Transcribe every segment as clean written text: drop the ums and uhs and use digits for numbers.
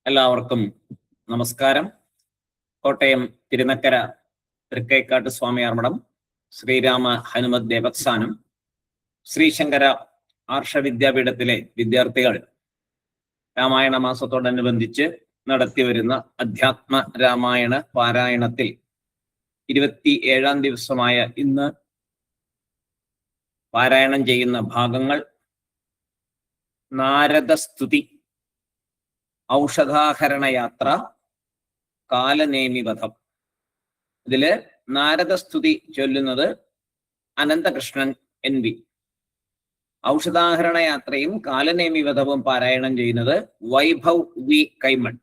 എല്ലാവർക്കും നമസ്കാരം. കോട്ടയം തിരുനക്കര തൃക്കൈക്കാട്ട് സ്വാമിയാർമഠം ശ്രീരാമ ഹനുമത് ദേവസ്ഥാനം ശ്രീശങ്കര ആർഷ വിദ്യാപീഠത്തിലെ വിദ്യാർത്ഥികൾ രാമായണ മാസത്തോടനുബന്ധിച്ച് നടത്തിവരുന്ന അധ്യാത്മ രാമായണ പാരായണത്തിൽ 27ാം ദിവസമായ ഇന്ന് പാരായണം ചെയ്യുന്ന ഭാഗങ്ങൾ നാരദസ്തുതി, ഔഷധാഹരണയാത്ര, കാലനേമിവധം. ഇതില് നാരദസ്തുതി ചൊല്ലുന്നത് അനന്തകൃഷ്ണൻ NV. ഔഷധാഹരണയാത്രയും കാലനേമിവധവും പാരായണം ചെയ്യുന്നത് വൈഭവ് V. കൈമൺ.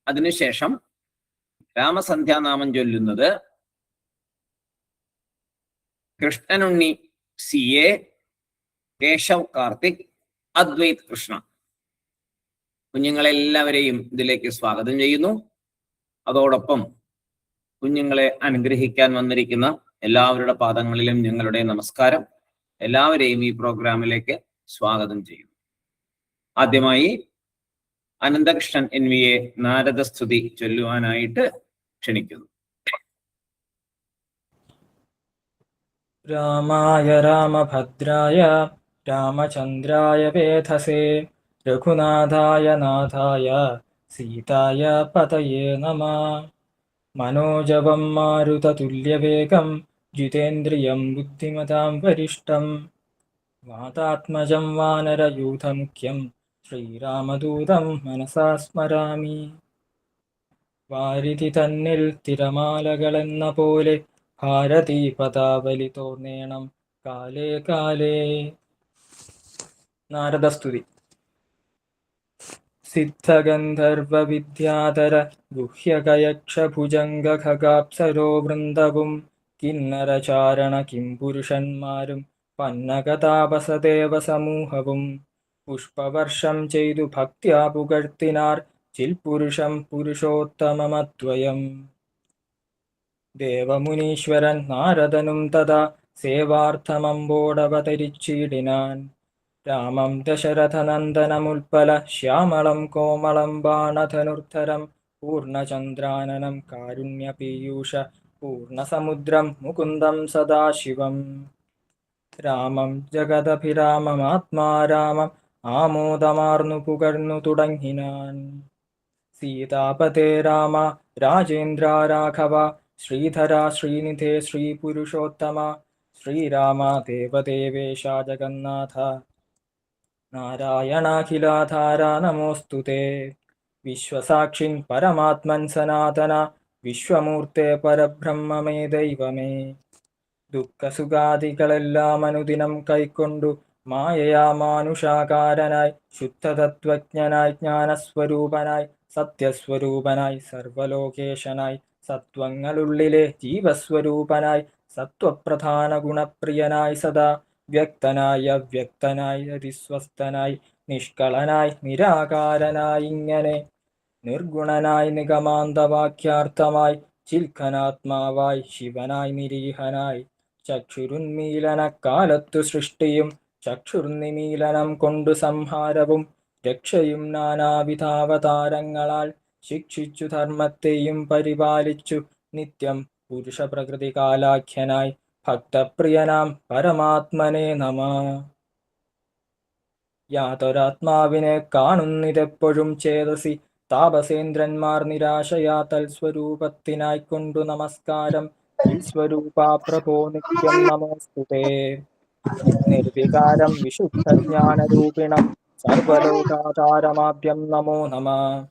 അതിനുശേഷം രാമസന്ധ്യാനാമം ചൊല്ലുന്നത് കൃഷ്ണനുണ്ണി CA, കേശവ് കാർത്തിക്, അദ്വൈത് കൃഷ്ണ. കുഞ്ഞുങ്ങളെല്ലാവരെയും ഇതിലേക്ക് സ്വാഗതം ചെയ്യുന്നു. അതോടൊപ്പം കുഞ്ഞുങ്ങളെ അനുഗ്രഹിക്കാൻ വന്നിരിക്കുന്ന എല്ലാവരുടെ പാദങ്ങളിലും ഞങ്ങളുടെ നമസ്കാരം. എല്ലാവരെയും ഈ പ്രോഗ്രാമിലേക്ക് സ്വാഗതം ചെയ്യുന്നു. ആദ്യമായി അനന്തകൃഷ്ണൻ NVയെ നാരദസ്തുതി ചൊല്ലുവാനായിട്ട് ക്ഷണിക്കുന്നു. രാമായ രാമഭദ്രായ രാമചന്ദ്രായ വേധസേ രഘുനാഥായ നാഥായ സീതായ പതയേ നമഃ. മനോജവം മാരുതതുല്യവേഗം ജിതേന്ദ്രിയം ബുദ്ധിമതാം വരിഷ്ഠം വാതാത്മജം വാനരയൂഥമുഖ്യം ശ്രീരാമദൂതം മനസാ സ്മരാമി. വാരിധി തന്നിൽ തിരമാലകളെന്ന പോലെ ഭാരതീ പദാവലി തോന്നേണം കാലേ കാലേ. നാരദസ്തുതി. സിദ്ധഗന്ധർവ വിദ്യാധര ഗുഹ്യകയക്ഷഭുജംഗ ഖഗാപ്സരോ വൃന്ദവും കിന്നരചാരണ കിംപുരുഷന്മാരും പന്നഗതാപസദേവ സമൂഹവും പുഷ്പവർഷം ചെയ്തു ഭക്ത്യാ പുകഴ്ത്തിനാർ ചിൽപുരുഷം പുരുഷോത്തമമദ്വയം. ദേവമുനീശ്വരൻ നാരദനും തഥാ സേവാർത്ഥമമ്പോടവതരിച്ചിടിനാൻ. രാമം ദശരഥനന്ദനമുൽപ്പല ശ്യാമളം കോമളം ബാണധനുർധരം പൂർണ്ണചന്ദ്രാനനം കാരുണ്യപീയൂഷ പൂർണ്ണസമുദ്രം മുകുന്ദം സദാശിവം. രാമം ജഗദഭിരാമമാത്മാരാമം ആമോദമാർന്നു പുകഴ്ന്നു തുടങ്ങിനാൻ. സീതാപതേ രാമ രാജേന്ദ്ര രാഘവ ശ്രീധര ശ്രീനിധേ ശ്രീപുരുഷോത്തമ ശ്രീരാമ ദേവദേവേശ ജഗന്നാഥ നാരായണാഖിലാധാര നമോസ്തുതേ. വിശ്വസാക്ഷിൻ പരമാത്മൻ സനാതന വിശ്വമൂർത്തേ പരബ്രഹ്മമേ ദൈവമേ. ദുഃഖസുഖാദികളെല്ലാം അനുദിനം കൈക്കൊണ്ടു മായയാ മാനുഷാകാരനായി ശുദ്ധതത്വജ്ഞനായി ജ്ഞാനസ്വരൂപനായി സത്യസ്വരൂപനായി സർവലോകേശനായി സത്വങ്ങളുള്ളിലെ ജീവസ്വരൂപനായി സത്വപ്രധാന ഗുണപ്രിയനായി സദാ വ്യക്തനായി അവ്യക്തനായി അതിസ്വസ്ഥനായി നിഷ്കളനായി നിരാകാരനായി ഇങ്ങനെ നിർഗുണനായി നിഗമാന്തവാക്യാർത്ഥമായി ചിൽഖനാത്മാവായി ശിവനായി നിരീഹനായി ചക്ഷുരുന്മീലനക്കാലത്തു സൃഷ്ടിയും ചക്ഷുർനിമീലനം കൊണ്ടു സംഹാരവും രക്ഷയും നാനാവിധാവതാരങ്ങളാൽ ശിക്ഷിച്ചു ധർമ്മത്തെയും പരിപാലിച്ചു നിത്യം പുരുഷപ്രകൃതി കാലാഖ്യനായി ഭക്തപ്രിയനാം പരമാത്മനെ നമഃ. യാതൊരാത്മാവിനെ കാണുന്നിതെപ്പോഴും ചേതസി താപസേന്ദ്രന്മാർ നിരാശയാ തൽസ്വരൂപത്തിനായിക്കൊണ്ടു നമസ്കാരം. സ്വരൂപാ പ്രഭോ നിത്യം നമോസ്തുതേ. നിർവികാരം വിശുദ്ധജ്ഞാനരൂപിണം സർവലോകാധാരമാഭ്യം നമോ നമഃ.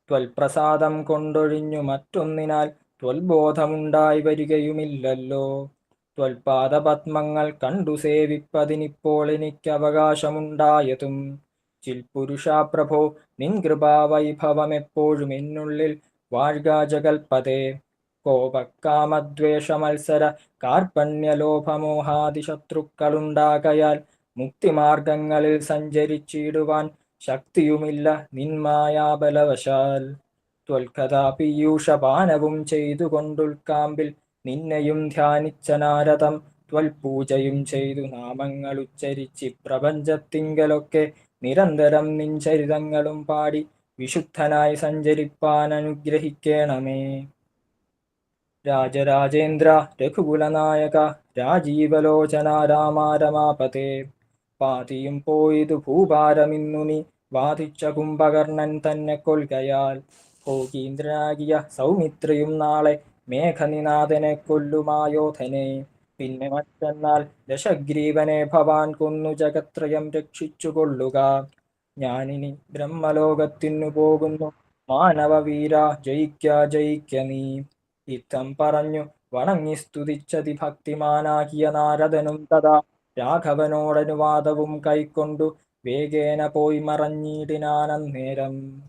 ത്വൽപ്രസാദം കൊണ്ടൊഴിഞ്ഞു മറ്റൊന്നിനാൽ ത്വൽബോധമുണ്ടായി വരികയുമില്ലല്ലോ. ത്വൽപാദപത്മങ്ങൾ കണ്ടു സേവിപ്പതിനിപ്പോൾ എനിക്ക് അവകാശമുണ്ടായതും. ചിൽപുരുഷാ പ്രഭോ നിൻ കൃപാവൈഭവം എപ്പോഴും എന്നുള്ളിൽ വാഴ്ക ജഗൽപതേ. കോപക്കാമദ്വേഷമത്സര കാർപ്പണ്യലോഭമോഹാദി ശത്രുക്കളുണ്ടാകയാൽ മുക്തിമാർഗങ്ങളിൽ സഞ്ചരിച്ചിടുവാൻ ശക്തിയുമില്ല നിന്മായാബലവശാൽ. ത്വൽകഥാ പീയൂഷപാനവും ചെയ്തുകൊണ്ടുൾക്കാമ്പിൽ നിന്നെയും ധ്യാനിച്ച നാരദം ത്വൽപൂജയും ചെയ്തു നാമങ്ങളുച്ചരിച്ചി പ്രപഞ്ചത്തിങ്കലൊക്കെ നിരന്തരം നിൻ ചരിതങ്ങളും പാടി വിശുദ്ധനായി സഞ്ചരിപ്പാൻ അനുഗ്രഹിക്കണമേ. രാജരാജേന്ദ്ര രഘുകുലനായക രാജീവലോചന രാമാരമാപതേ, പാതിയും പോയതു ഭൂഭാരമിന്നു നീ വാദിച്ച കുംഭകർണൻ തന്നെ കൊൽകയാൽ. ഭോഗീന്ദ്രനാകിയ സൗമിത്രിയും നാളെ മേഘനിനാഥനെ കൊല്ലുമായോധനെ. പിന്നെ മറ്റെന്നാൽ ദശഗ്രീവനെ ഭവാൻ കൊന്നു ജഗത്രയം രക്ഷിച്ചു കൊള്ളുക. ഞാനിനി ബ്രഹ്മലോകത്തിനു പോകുന്നു, മാനവവീര ജയിക്ക ജയിക്ക നീ. ഇത്തം പറഞ്ഞു വണങ്ങി സ്തുതിച്ചതി ഭക്തിമാനാകിയ നാരദനും തഥാ രാഘവനോടനുവാദവും കൈക്കൊണ്ടു വേഗേന പോയി മറഞ്ഞിടിനാനന്നേരം.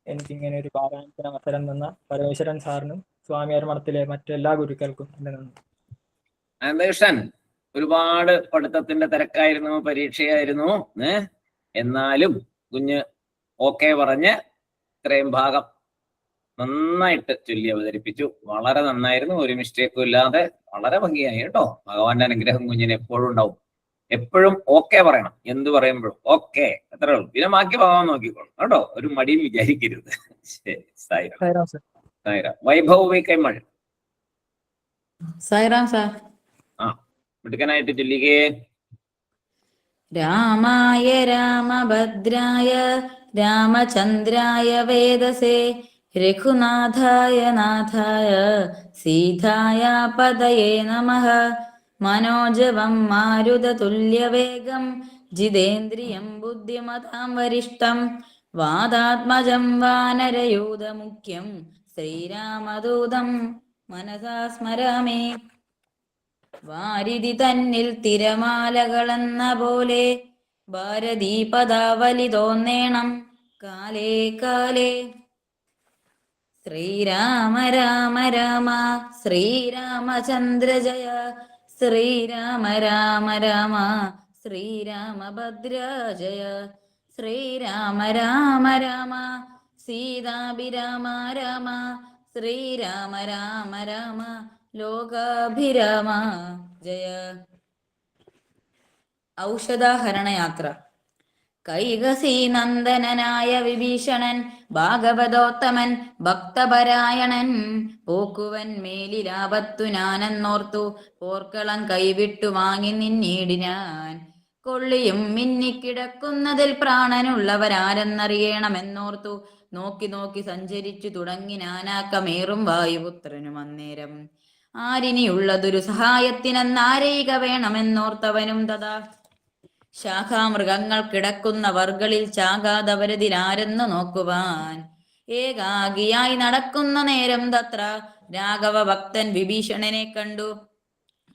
എനിക്കിങ്ങനെ ഒരു പാരായണത്തിന് അവസരം തന്ന പരമേശ്വരൻ സാറിനും സ്വാമിയാർ മഠത്തിലെ മറ്റെല്ലാ ഗുരുക്കൾക്കും എന്റെ നന്ദി. അനന്തകൃഷ്ണൻ, ഒരുപാട് പഠിത്തത്തിന്റെ തിരക്കായിരുന്നു, പരീക്ഷയായിരുന്നു. എന്നാലും കുഞ്ഞ് ഓക്കെ പറഞ്ഞ് ഇത്രയും ഭാഗം നന്നായിട്ട് ചൊല്ലി അവതരിപ്പിച്ചു. വളരെ നന്നായിരുന്നു, ഒരു മിസ്റ്റേക്കും ഇല്ലാതെ വളരെ ഭംഗിയായി കേട്ടോ. ഭഗവാന്റെ അനുഗ്രഹം കുഞ്ഞിന് എപ്പോഴും ഉണ്ടാവും. എപ്പോഴും ഓക്കെ പറയണം, എന്ത് പറയുമ്പോഴും ഓക്കെ, അത്രേ ഉള്ളൂ. പിന്നെ ബാക്കി ഭഗവാൻ നോക്കിക്കോളും കേട്ടോ, ഒരു മടിയും വിചാരിക്കരുത്. ശരി, സായിരാം. സായിരാം. വൈഭവ് വി കൈമൾ. സായിറാം സാർ. ആ, മിടുക്കനായിട്ട് ചൊല്ലിക്കേ. രാമായ രാമഭദ്രായ രാമചന്ദ്രായ വേദസേ രഘുനാഥായ നാഥായ സീതായ പദയേ നമഃ. മനോജവം മാരുതതുല്യവേഗം ജിതേന്ദ്രിയം ബുദ്ധിമതാം വരിഷ്ഠം വാദാത്മജം വാനരയൂഥമുഖ്യം ശ്രീരാമദൂതം മനസാ സ്മരാമി. വാരിധി തന്നിൽ തിരമാലകളെന്ന പോലെ ഭാരതീ പദാവലി തോന്നേണം കാലേ കാലേ. ശ്രീരാമ രാമ രാമ ശ്രീരാമചന്ദ്ര ജയ, ശ്രീരാമ രാമ രാമ ശ്രീരാമഭദ്ര ജയ, ശ്രീരാമ രാമ രാമ സീതാഭിരാമ രാമ, ശ്രീരാമ രാമ രാമ ലോകാഭിരാമ ജയ. ഔഷധാഹരണയാത്ര. കൈകസി നന്ദനനായ വിഭീഷണൻ ഭാഗവതോത്തമൻ ഭക്തപരായണൻ പോക്കുവൻ മേലിലാപത്തു ഞാനെന്നോർത്തു പോർക്കളം കൈവിട്ടു വാങ്ങി നിന്നീടിനാൻ. കൊള്ളിയും മിന്നിക്കിടക്കുന്നതിൽ പ്രാണനുള്ളവരാരെന്നറിയണമെന്നോർത്തു നോക്കി നോക്കി സഞ്ചരിച്ചു തുടങ്ങി നാനാക്കമേറും വായുപുത്രനും അന്നേരം. ആരിനിയുള്ളതൊരു സഹായത്തിനെന്നാരയിക വേണമെന്നോർത്തവനും തഥാ ശാഖാമൃഗങ്ങൾ കിടക്കുന്ന വർകളിൽ ചാകാതവരതിലാരെന്നു നോക്കുവാൻ. ഏകാഗിയായി നടക്കുന്ന നേരം തത്ര രാഘവ ഭക്തൻ വിഭീഷണനെ കണ്ടു.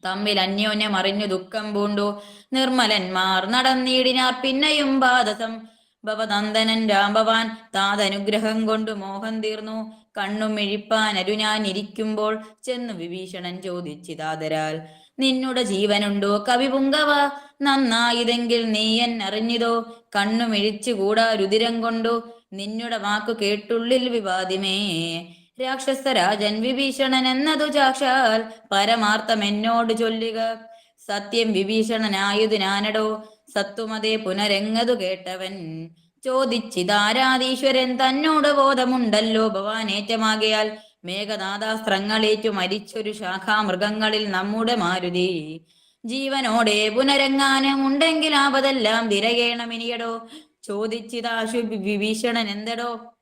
തമ്മിൽ അന്യോന്യം അറിഞ്ഞു ദുഃഖം പൂണ്ടു നിർമ്മലന്മാർ നടന്നിടിനാർ. പിന്നെയും ബാധസം ഭവനന്ദനൻ രാംഭവാൻ താതനുഗ്രഹം കൊണ്ടു മോഹം തീർന്നു. കണ്ണുമിഴിപ്പാൻ അരുഞാനിരിക്കുമ്പോൾ ചെന്നു വിഭീഷണൻ ചോദിച്ചിതാദരാൽ, നിന്നുടെ ജീവനുണ്ടോ കവിപുങ്കവ? നന്നായതെങ്കിൽ നീ എന്നറിഞ്ഞിതോ? കണ്ണുമിഴിച്ചുകൂടാ രുതിരം കൊണ്ടു നിന്നുടെ വാക്കു കേട്ടുള്ളിൽ വിവാദിമേ. രാക്ഷസരാജൻ വിഭീഷണൻ എന്നതു സാക്ഷാൽ പരമാർത്ഥം എന്നോട് ചൊല്ലുക. സത്യം വിഭീഷണനായതു ഞാനടോ, സത്വമതേ പുനരെങ്ങതു കേട്ടവൻ. ചോദിച്ചിതാരാധീശ്വരൻ തന്നോട് ബോധമുണ്ടല്ലോ ഭവാനേറ്റമാകയാൽ. മേഘനാഥാസ്ത്രങ്ങളേറ്റു മരിച്ചൊരു ശാഖാമൃഗങ്ങളിൽ നമ്മുടെ മാരുതി. ജീവനോടെ പുനരെങ്ങാനും ഉണ്ടെങ്കിൽ ആപതെല്ലാം തിരകേണമിനിയടോ. ചോദിച്ചിതാശു വിഭീഷണൻ എന്തടോ?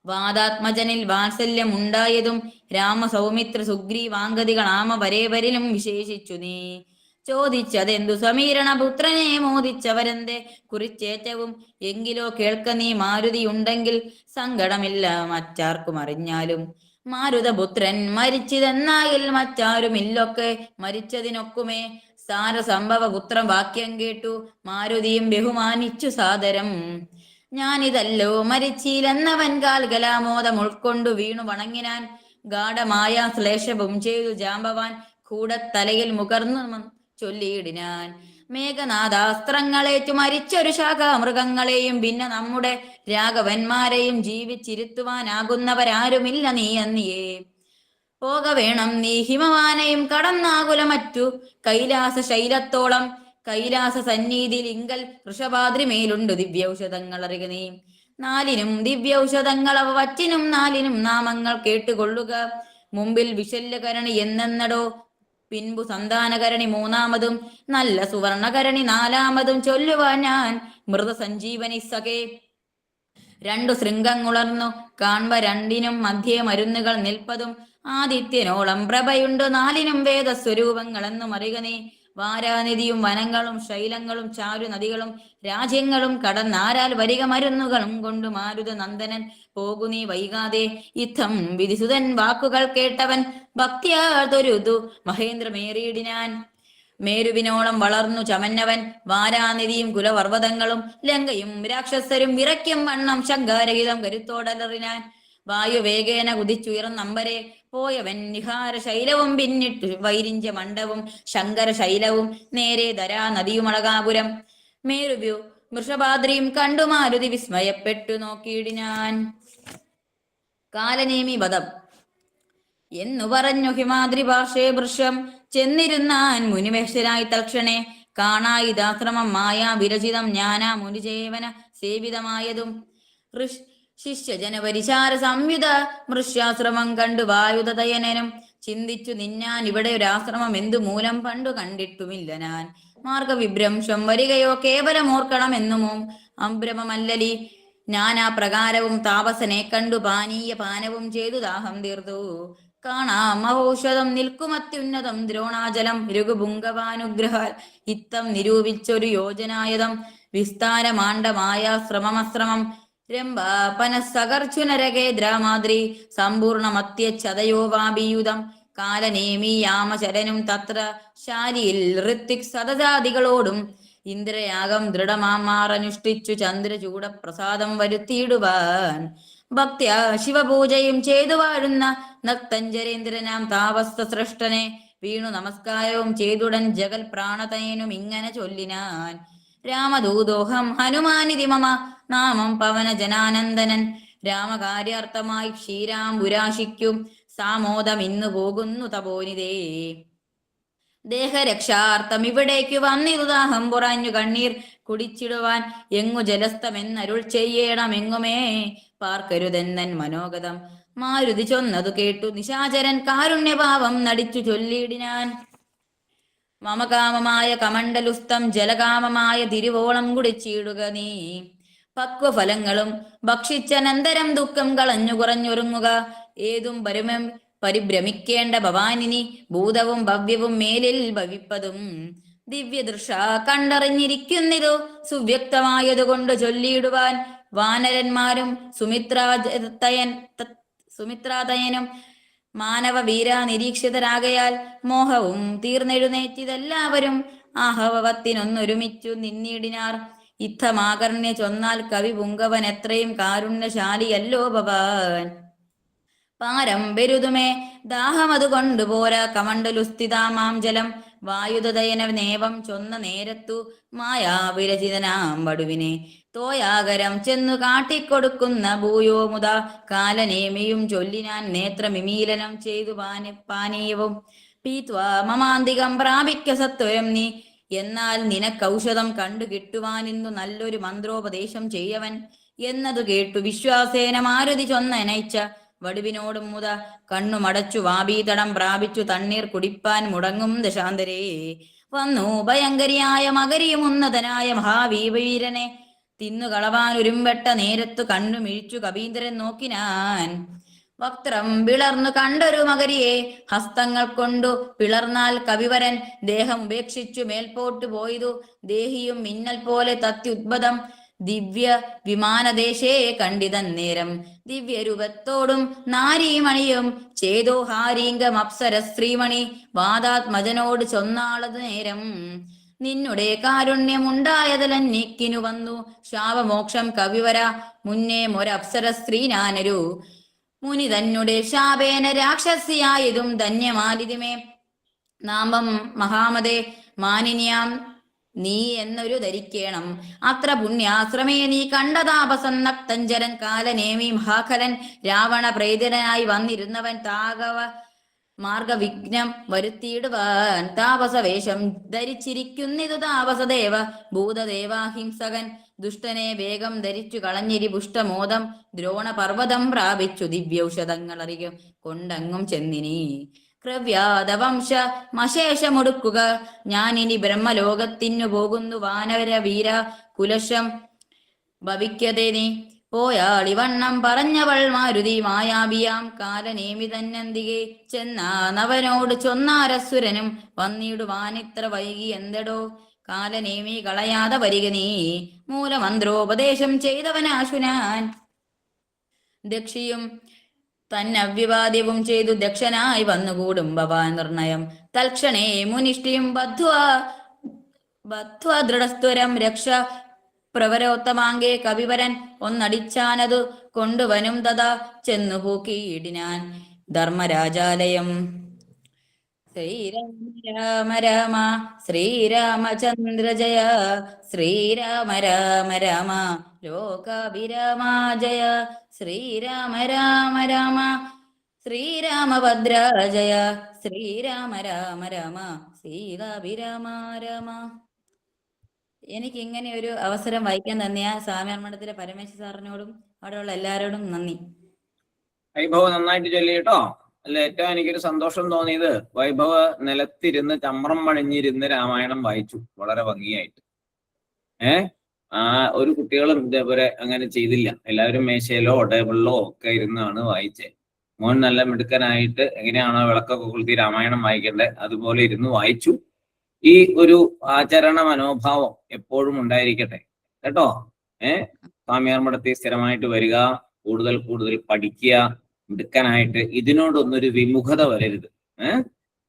വാദാത്മജനിൽ വാത്സല്യം ഉണ്ടായതും രാമ സൗമിത്ര സുഗ്രീവാംഗതികളാമ വരേവരിലും വിശേഷിച്ചു നീ. ചോദിച്ചതെന്തു സമീരണ പുത്രനെ മോദിച്ചവരെന്തേ കുറിച്ചേറ്റവും. എങ്കിലോ കേൾക്ക നീ, മാരുതിയുണ്ടെങ്കിൽ സങ്കടമില്ല മറ്റാർക്കും അറിഞ്ഞാലും. മാരുതപുത്രൻ മരിച്ചിതെന്നായിൽ മറ്റാരുമില്ലൊക്കെ മരിച്ചതിനൊക്കുമേ. സാരസംഭവ പുത്രം വാക്യം കേട്ടു മാരുതിയും ബഹുമാനിച്ചു സാദരം. ഞാനിതല്ലോ മരിച്ചില്ലെന്നവൻ കാൽകലാമോദം ഉൾക്കൊണ്ടു വീണു വണങ്ങിനാൻ. ഗാഠമായ ശ്ലേഷവും ചെയ്തു ജാമ്പവാൻ കൂടത്തലയിൽ മുകർന്നു ചൊല്ലിയിടിനാൻ. മേഘനാഥാസ്ത്രങ്ങളേറ്റു മരിച്ചൊരു ശാഖാമൃഗങ്ങളെയും പിന്നെ നമ്മുടെ രാഘവന്മാരെയും ജീവിച്ചിരുത്തുവാനാകുന്നവരാരുമില്ല നീ എന്നിയേ. പോക വേണം നീ ഹിമവാനയും കടന്നാകുലമറ്റു കൈലാസ ശൈലത്തോളം. കൈലാസ സന്നിധിയിൽ ഇങ്കൽ വൃഷഭാദ്രിമേലുണ്ട് ദിവ്യൌഷധങ്ങൾ അറിക നീ. നാലിനും ദിവ്യൌഷധങ്ങൾ അവ വറ്റിനും നാലിനും നാമങ്ങൾ കേട്ടുകൊള്ളുക. മുമ്പിൽ വിശല്യകരണി എന്നെന്നടോ, പിൻപു സന്താനകരണി മൂന്നാമതും, നല്ല സുവർണകരണി നാലാമതും ചൊല്ലുവാൻ ഞാൻ മൃതസഞ്ജീവനി സഖേ. രണ്ടു ശൃംഗങ്ങളുണർന്നു കാൺവ രണ്ടിനും മധ്യേ മരുന്നുകൾ നിൽപ്പതും, ആദിത്യനോളം പ്രഭയുണ്ട് നാലിനും വേദസ്വരൂപങ്ങളെന്നും അറിക നീ. വാരാനിധിയും വനങ്ങളും ശൈലങ്ങളും ചാരു നദികളും രാജ്യങ്ങളും കടന്നാരാൽ വരിക മരുന്നുകളും കൊണ്ട് മാരുത നന്ദനൻ പോകു നീ വൈകാതെ. ഇത്തം വിധിസുതൻ വാക്കുകൾ കേട്ടവൻ ഭക്തിയാ തൊരുതു മഹേന്ദ്രമേറിയിടിനാൻ. മേരുവിനോളം വളർന്നു ചമന്നവൻ വാരാനിധിയും കുലപർവ്വതങ്ങളും ലങ്കയും രാക്ഷസരും വിറയ്ക്കും വണ്ണം ശങ്കാരഹിതം കരുത്തോടലറിനാൻ. വായുവേഗേന കുതിച്ചുയർന്നമ്പരെ പോയവൻ നിഹാര ശൈലവും പിന്നിട്ടു വൈരിഞ്ച മണ്ഡവും ശങ്കര ശൈലവും നേരെ ധരാ നദിയുമളകാപുരം. മേരുവ്യു വൃഷഭാദ്രിയും കണ്ടു മാരുതി വിസ്മയപ്പെട്ടു നോക്കിയിടിനാൻ. കാലനേമി വധം എന്നു പറഞ്ഞു ഹിമാദ്രി ഭാഷേ വൃഷം ചെന്നിരുന്നാൻ മുനിവേഷനായി തൽക്ഷണേ. കാണായിതാശ്രമം മായാ വിരചിതം ജ്ഞാനാ മുനിജേവന സേവിതമായതും. ശിഷ്യജനപരിചാര സംയുത മൃഷ്യാശ്രമം കണ്ടു വായുതയനനും ചിന്തിച്ചു നിന്നാൻ ഇവിടെ ഒരാശ്രമം എന്തു മൂലം പണ്ടു കണ്ടിട്ടുമില്ല ഞാൻ. മാർഗവിഭ്രംശം വരികയോ കേവലം ഓർക്കണമെന്നുമോ അഭ്രമമല്ലലി. നാനാ പ്രകാരവും താപസനെ കണ്ടു പാനീയ പാനവും ചെയ്തു ദാഹം തീർത്തു. കാണാം മഹോഷധം നിൽക്കുമത്യുന്നതം ദ്രോണാചലം രഘുപുങ്കവാനുഗ്രഹ ഇത്തം നിരൂപിച്ചൊരു യോജനായതം. വിസ്താരമാണ്ഡമായ ശ്രമമശ്രമം രംഭാപനസകർച്ചുനരകേദ്രാമാദ്രി സമ്പൂർണമത്യച്ഛതയോ വാപിയുതം. കാലനേമിയാമചരനും തത്ര ശാലിയിൽ ഋത്വിക് സതജാതികളോടും ഇന്ദ്രയാഗം ദൃഢമാമാറനുഷ്ഠിച്ചു ചന്ദ്രചൂടപ്രസാദം വരുത്തിയിടുവാൻ. ഭക്ത്യാ ശിവപൂജയും ചെയ്തു വാഴുന്ന നക്തഞ്ചരേന്ദ്രനാം താപസ്ഥ സൃഷ്ടനെ വീണു നമസ്കാരവും ചെയ്തുടൻ ജഗൽ പ്രാണതയനും ഇങ്ങനെ ചൊല്ലിനാൻ. രാമദൂതോഹം ഹനുമാനിതി മമ നാമം പവന ജനാനന്ദനൻ. രാമകാര്യാർത്ഥമായി ക്ഷീരാംബുരാശിക്കും സാമോദം ഇന്നു പോകുന്നു തപോനിതേ. ദേഹരക്ഷാർത്ഥം ഇവിടേക്കു വന്നിരുദാഹം പുറഞ്ഞു കണ്ണീർ കുടിച്ചിടുവാൻ. എങ്ങു ജലസ്ഥമെന്നരുൾ ചെയ്യണമെങ്ങുമേ പാർക്കരുതെന്നൻ മനോഗതം. മാരുതി ചൊന്നതു കേട്ടു നിശാചരൻ കാരുണ്യഭാവം നടിച്ചു ചൊല്ലിയിടിനാൻ. മമകാമമായ കമണ്ഡലുസ്തം ജലകാമമായ തിരുവോളം കുടിച്ചിടുക നീ. പക്വഫലങ്ങളും ഭക്ഷിച്ചനന്തരം ദുഃഖം കളഞ്ഞു കുറഞ്ഞൊരുങ്ങുക. ഏതും പരിഭ്രമിക്കേണ്ട ഭവാനിനി ഭൂതവും ഭവ്യവും മേലിൽ ഭവിപ്പതും. ദിവ്യദൃഷ കണ്ടറിഞ്ഞിരിക്കുന്നിതു സുവ്യക്തമായതുകൊണ്ട് ചൊല്ലിയിടുവാൻ. വാനരന്മാരും സുമിത്രാതയനും മാനവ വീര നിരീക്ഷിതരാകയാൽ മോഹവും തീർന്നെഴുന്നേറ്റിതെല്ലാവരും ആഹവത്തിനൊന്നൊരുമിച്ചു നിന്നിടിനാർ. ഇത്തമാകർണ്യ ചൊന്നാൽ കവി പുങ്കവൻ എത്രയും കാരുണ്യശാലിയല്ലോ ഭവാൻ. പാരം ബെരുതുമേ ദാഹമതു കൊണ്ടുപോരാ കമണ്ഡലുസ്ഥിതാമാം ജലം. വായുതയനേവം ചൊന്ന നേരത്തു മായാവിരചിതനാം വടുവിനെ തോയാകരം ചെന്നു കാട്ടിക്കൊടുക്കുന്ന ഭൂയോ മുത. കാലനേമിയും ചൊല്ലിനാൻ നേത്രമിമീലനം ചെയ്തു പാനീയവും പീത്വാ മമാന്തികം പ്രാപിക്ക സത്വരം നീ. എന്നാൽ നിനക്കൗഷധം കണ്ടു കിട്ടുവാനിന്നു നല്ലൊരു മന്ത്രോപദേശം ചെയ്യവൻ എന്നതു കേട്ടു വിശ്വാസേന മാരുതി ചൊന്നനയിച്ച വടുവിനോടും മുത. കണ്ണുമടച്ചു വാപീതടം പ്രാപിച്ചു തണ്ണീർ കുടിപ്പാൻ മുടങ്ങും ദശാന്തരേ. വന്നു ഭയങ്കരിയായ മകരിയും ഉന്നതനായ മഹാവീരനെ തിന്നുകളവാനൊരുമ്പെട്ട നേരത്തു കണ്ണു മിഴിച്ചു കവീന്ദ്രൻ നോക്കിനാൻ. വക്രം പിളർന്നു കണ്ടൊരു മകരിയെ ഹസ്തങ്ങൾ കൊണ്ടു പിളർന്നാൽ കവിവരൻ ദേഹം ഉപേക്ഷിച്ചു മേൽപോട്ടു പോയതു. ദേഹിയും മിന്നൽ പോലെ തത്യുദ്ഭതം ദിവ്യ വിമാനദേശേ കണ്ടിതന്നേരം. ദിവ്യരൂപത്തോടും നാരീമണിയും ചേതോ ഹാരീങ്കം അപ്സര ശ്രീമണി വാദാത്മജനോട് ചൊന്നാളത് നേരം. നിന്നുടെ കാരുണ്യമുണ്ടായതലന്നിക്കിനു വന്നു ശാപമോക്ഷം കവിവര മുന്നേ ഒരപ്സര സ്ത്രീ ഞാനൊരു മുനി തന്നെ ശാപേന രാക്ഷസിയായതും ധന്യമാലിതിമേ. നാമം മഹാമതേ മാനിന്യാം നീ എന്നൊരു ധരിക്കേണം. അത്ര പുണ്യാശ്രമേ നീ കണ്ടതാപസന്നക്തഞ്ചരൻ കാലനേമി മഹാഖലൻ രാവണ പ്രേരിതനായി വന്നിരുന്നവൻ താകവ മാർഗവിഘ്നം വരുത്തിയിടുവാൻ. താപസവേഷം ധരിച്ചിരിക്കുന്നിതു താപസദേവ ഭൂതദേവാഹിംസകൻ ദുഷ്ടനെ വേഗം ധരിച്ചു കളഞ്ഞിരി പുഷ്ടമോദം ദ്രോണപർവ്വതം പ്രാപിച്ചു ദിവ്യൌഷധങ്ങൾ അറിയും കൊണ്ടങ്ങും ചെന്നിനി. ക്രവ്യാതവംശ മശേഷമൊടുക്കുക ഞാനിനി ബ്രഹ്മലോകത്തിനു പോകുന്നു വാനര വീര കുലശം ഭവിക്കതേ നീ. പോയാളിവണ്ണം പറഞ്ഞവൾ മാരുതി മായാവിയാം കാലനേമി തന്നന്തികെ ചെന്നാനവനോട് ചൊന്നാരസുരനും വന്നിടുവാനിത്ര വൈകി എന്തടോ കാലനേമി കളയാതെ വരിക നീ മൂലമന്ത്രോപദേശം ചെയ്തവനാശുനാൻ. ദക്ഷിയും തന്നവ്യവാദ്യവും ചെയ്തു ദക്ഷനായി വന്നുകൂടും ഭവാൻ നിർണയം തൽക്ഷണേ മുനിഷ്ടിയും ബദ്ധ്വാ ദൃഢസ്വരം രക്ഷ പ്രവരോത്തമാങ്കെ കവിവരൻ ഒന്നടിച്ചാനതു കൊണ്ടുവനും തഥാ ചെന്നു പൂക്കിയിടിനാൻ ധർമ്മരാജാലയം. ശ്രീരാമ രാമ രാമ ശ്രീരാമചന്ദ്ര ജയ ശ്രീരാമ രാമ രാമ ലോകാഭിരാമ ജയ ശ്രീരാമ രാമ രാമ ശ്രീരാമഭദ്ര ജയ ശ്രീരാമ രാമ രാമ സീതാഭിരാമ രാമ. എനിക്ക് ഇങ്ങനെ ഒരു അവസരം വായിക്കാൻ തന്നെയാ സ്വാമിയർമ്മണത്തിലെ പരമേശ്വര സാറിനോടും അവിടെയുള്ള എല്ലാവരോടും നന്ദി. വൈഭവ് നന്നായിട്ട് ചൊല്ലി കേട്ടോ. അല്ല, ഏറ്റവും എനിക്കൊരു സന്തോഷം തോന്നിയത് വൈഭവ് നിലത്തിരുന്ന് ചമ്രം പണിഞ്ഞിരുന്ന് രാമായണം വായിച്ചു വളരെ ഭംഗിയായിട്ട്. ഒരു കുട്ടികളും ഇതേപോലെ അങ്ങനെ ചെയ്തില്ല. എല്ലാവരും മേശയിലോ ടേബിളിലോ ഒക്കെ ഇരുന്നാണ് വായിച്ചത്. മോൻ നല്ല മിടുക്കനായിട്ട് എങ്ങനെയാണോ വിളക്കൊക്കെ കൊളുത്തി രാമായണം വായിക്കേണ്ടത് അതുപോലെ ഇരുന്ന് വായിച്ചു. ഈ ഒരു ആചരണ മനോഭാവം എപ്പോഴും ഉണ്ടായിരിക്കട്ടെ കേട്ടോ. സ്വാമിയാർമഠത്തിൽ സ്ഥിരമായിട്ട് വരിക, കൂടുതൽ കൂടുതൽ പഠിക്കുക, മിടുക്കനായിട്ട്. ഇതിനോടൊന്നൊരു വിമുഖത വരരുത്.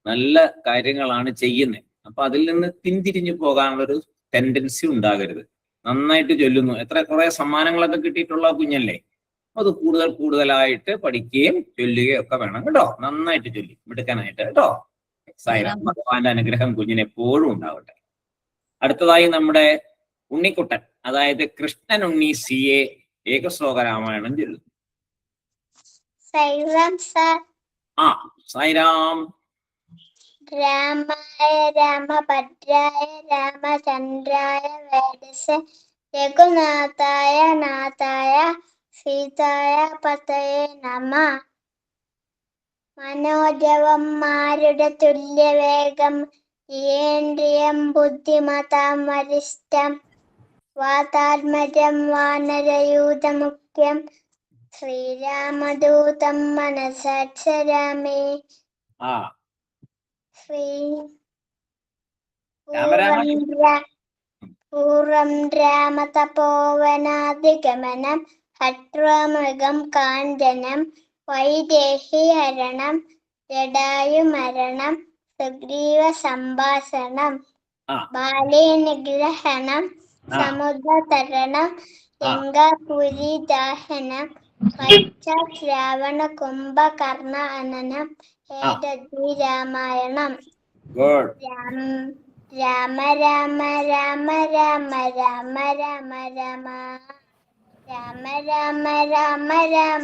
നല്ല കാര്യങ്ങളാണ് ചെയ്യുന്നത്, അപ്പൊ അതിൽ നിന്ന് പിന്തിരിഞ്ഞു പോകാനുള്ളൊരു ടെൻഡൻസി ഉണ്ടാകരുത്. നന്നായിട്ട് ചൊല്ലുന്നു, കുറെ സമ്മാനങ്ങളൊക്കെ കിട്ടിയിട്ടുള്ള കുഞ്ഞല്ലേ, അത് കൂടുതൽ കൂടുതലായിട്ട് പഠിക്കുകയും ചൊല്ലുകയും ഒക്കെ വേണം കേട്ടോ. നന്നായിട്ട് ചൊല്ലി മിടുക്കനായിട്ട് കേട്ടോ. സായിറാം, ഭഗവാന്റെ അനുഗ്രഹം കുഞ്ഞിന് എപ്പോഴും ഉണ്ടാവട്ടെ. അടുത്തതായി നമ്മുടെ ഉണ്ണിക്കുട്ടൻ, അതായത് കൃഷ്ണൻ ഉണ്ണി CA ഏകശ്ലോക രാമായണം ചൊല്ലുന്നു. സായിരാം. രാമായ രാമഭദ്രായ രാമചന്ദ്രായ വേദസേ രഘുനാഥായ നാഥായ സീതായ പതയേ നമഃ. മനോജവം മാരുടെ തുല്യവേഗം യേന്ദ്രിയം ബുദ്ധിമതാം വരിഷ്ഠം വാതാത്മജം വാനരയൂഥമുഖ്യം ശ്രീരാമദൂതം മനസാക്ഷരാമേ. പൂർവം രാമതപോവനാധിഗമനം ഹട്വാമൃഗം കാഞ്ചനം വൈദേഹി ഹരണം ജടായുമരണം സുഗ്രീവ സംഭാഷണം ബാലേ നിഗ്രഹണം സമുദ്രതരണം ലങ്കാപുരി ദാഹനം രാവണ കുംഭകർണ അനനം ഏതദ്വി രാമായണം. രാമ രാമ രാമ രാമ രാമ രാമ രാമ രാമ രാമ രാമ രാമ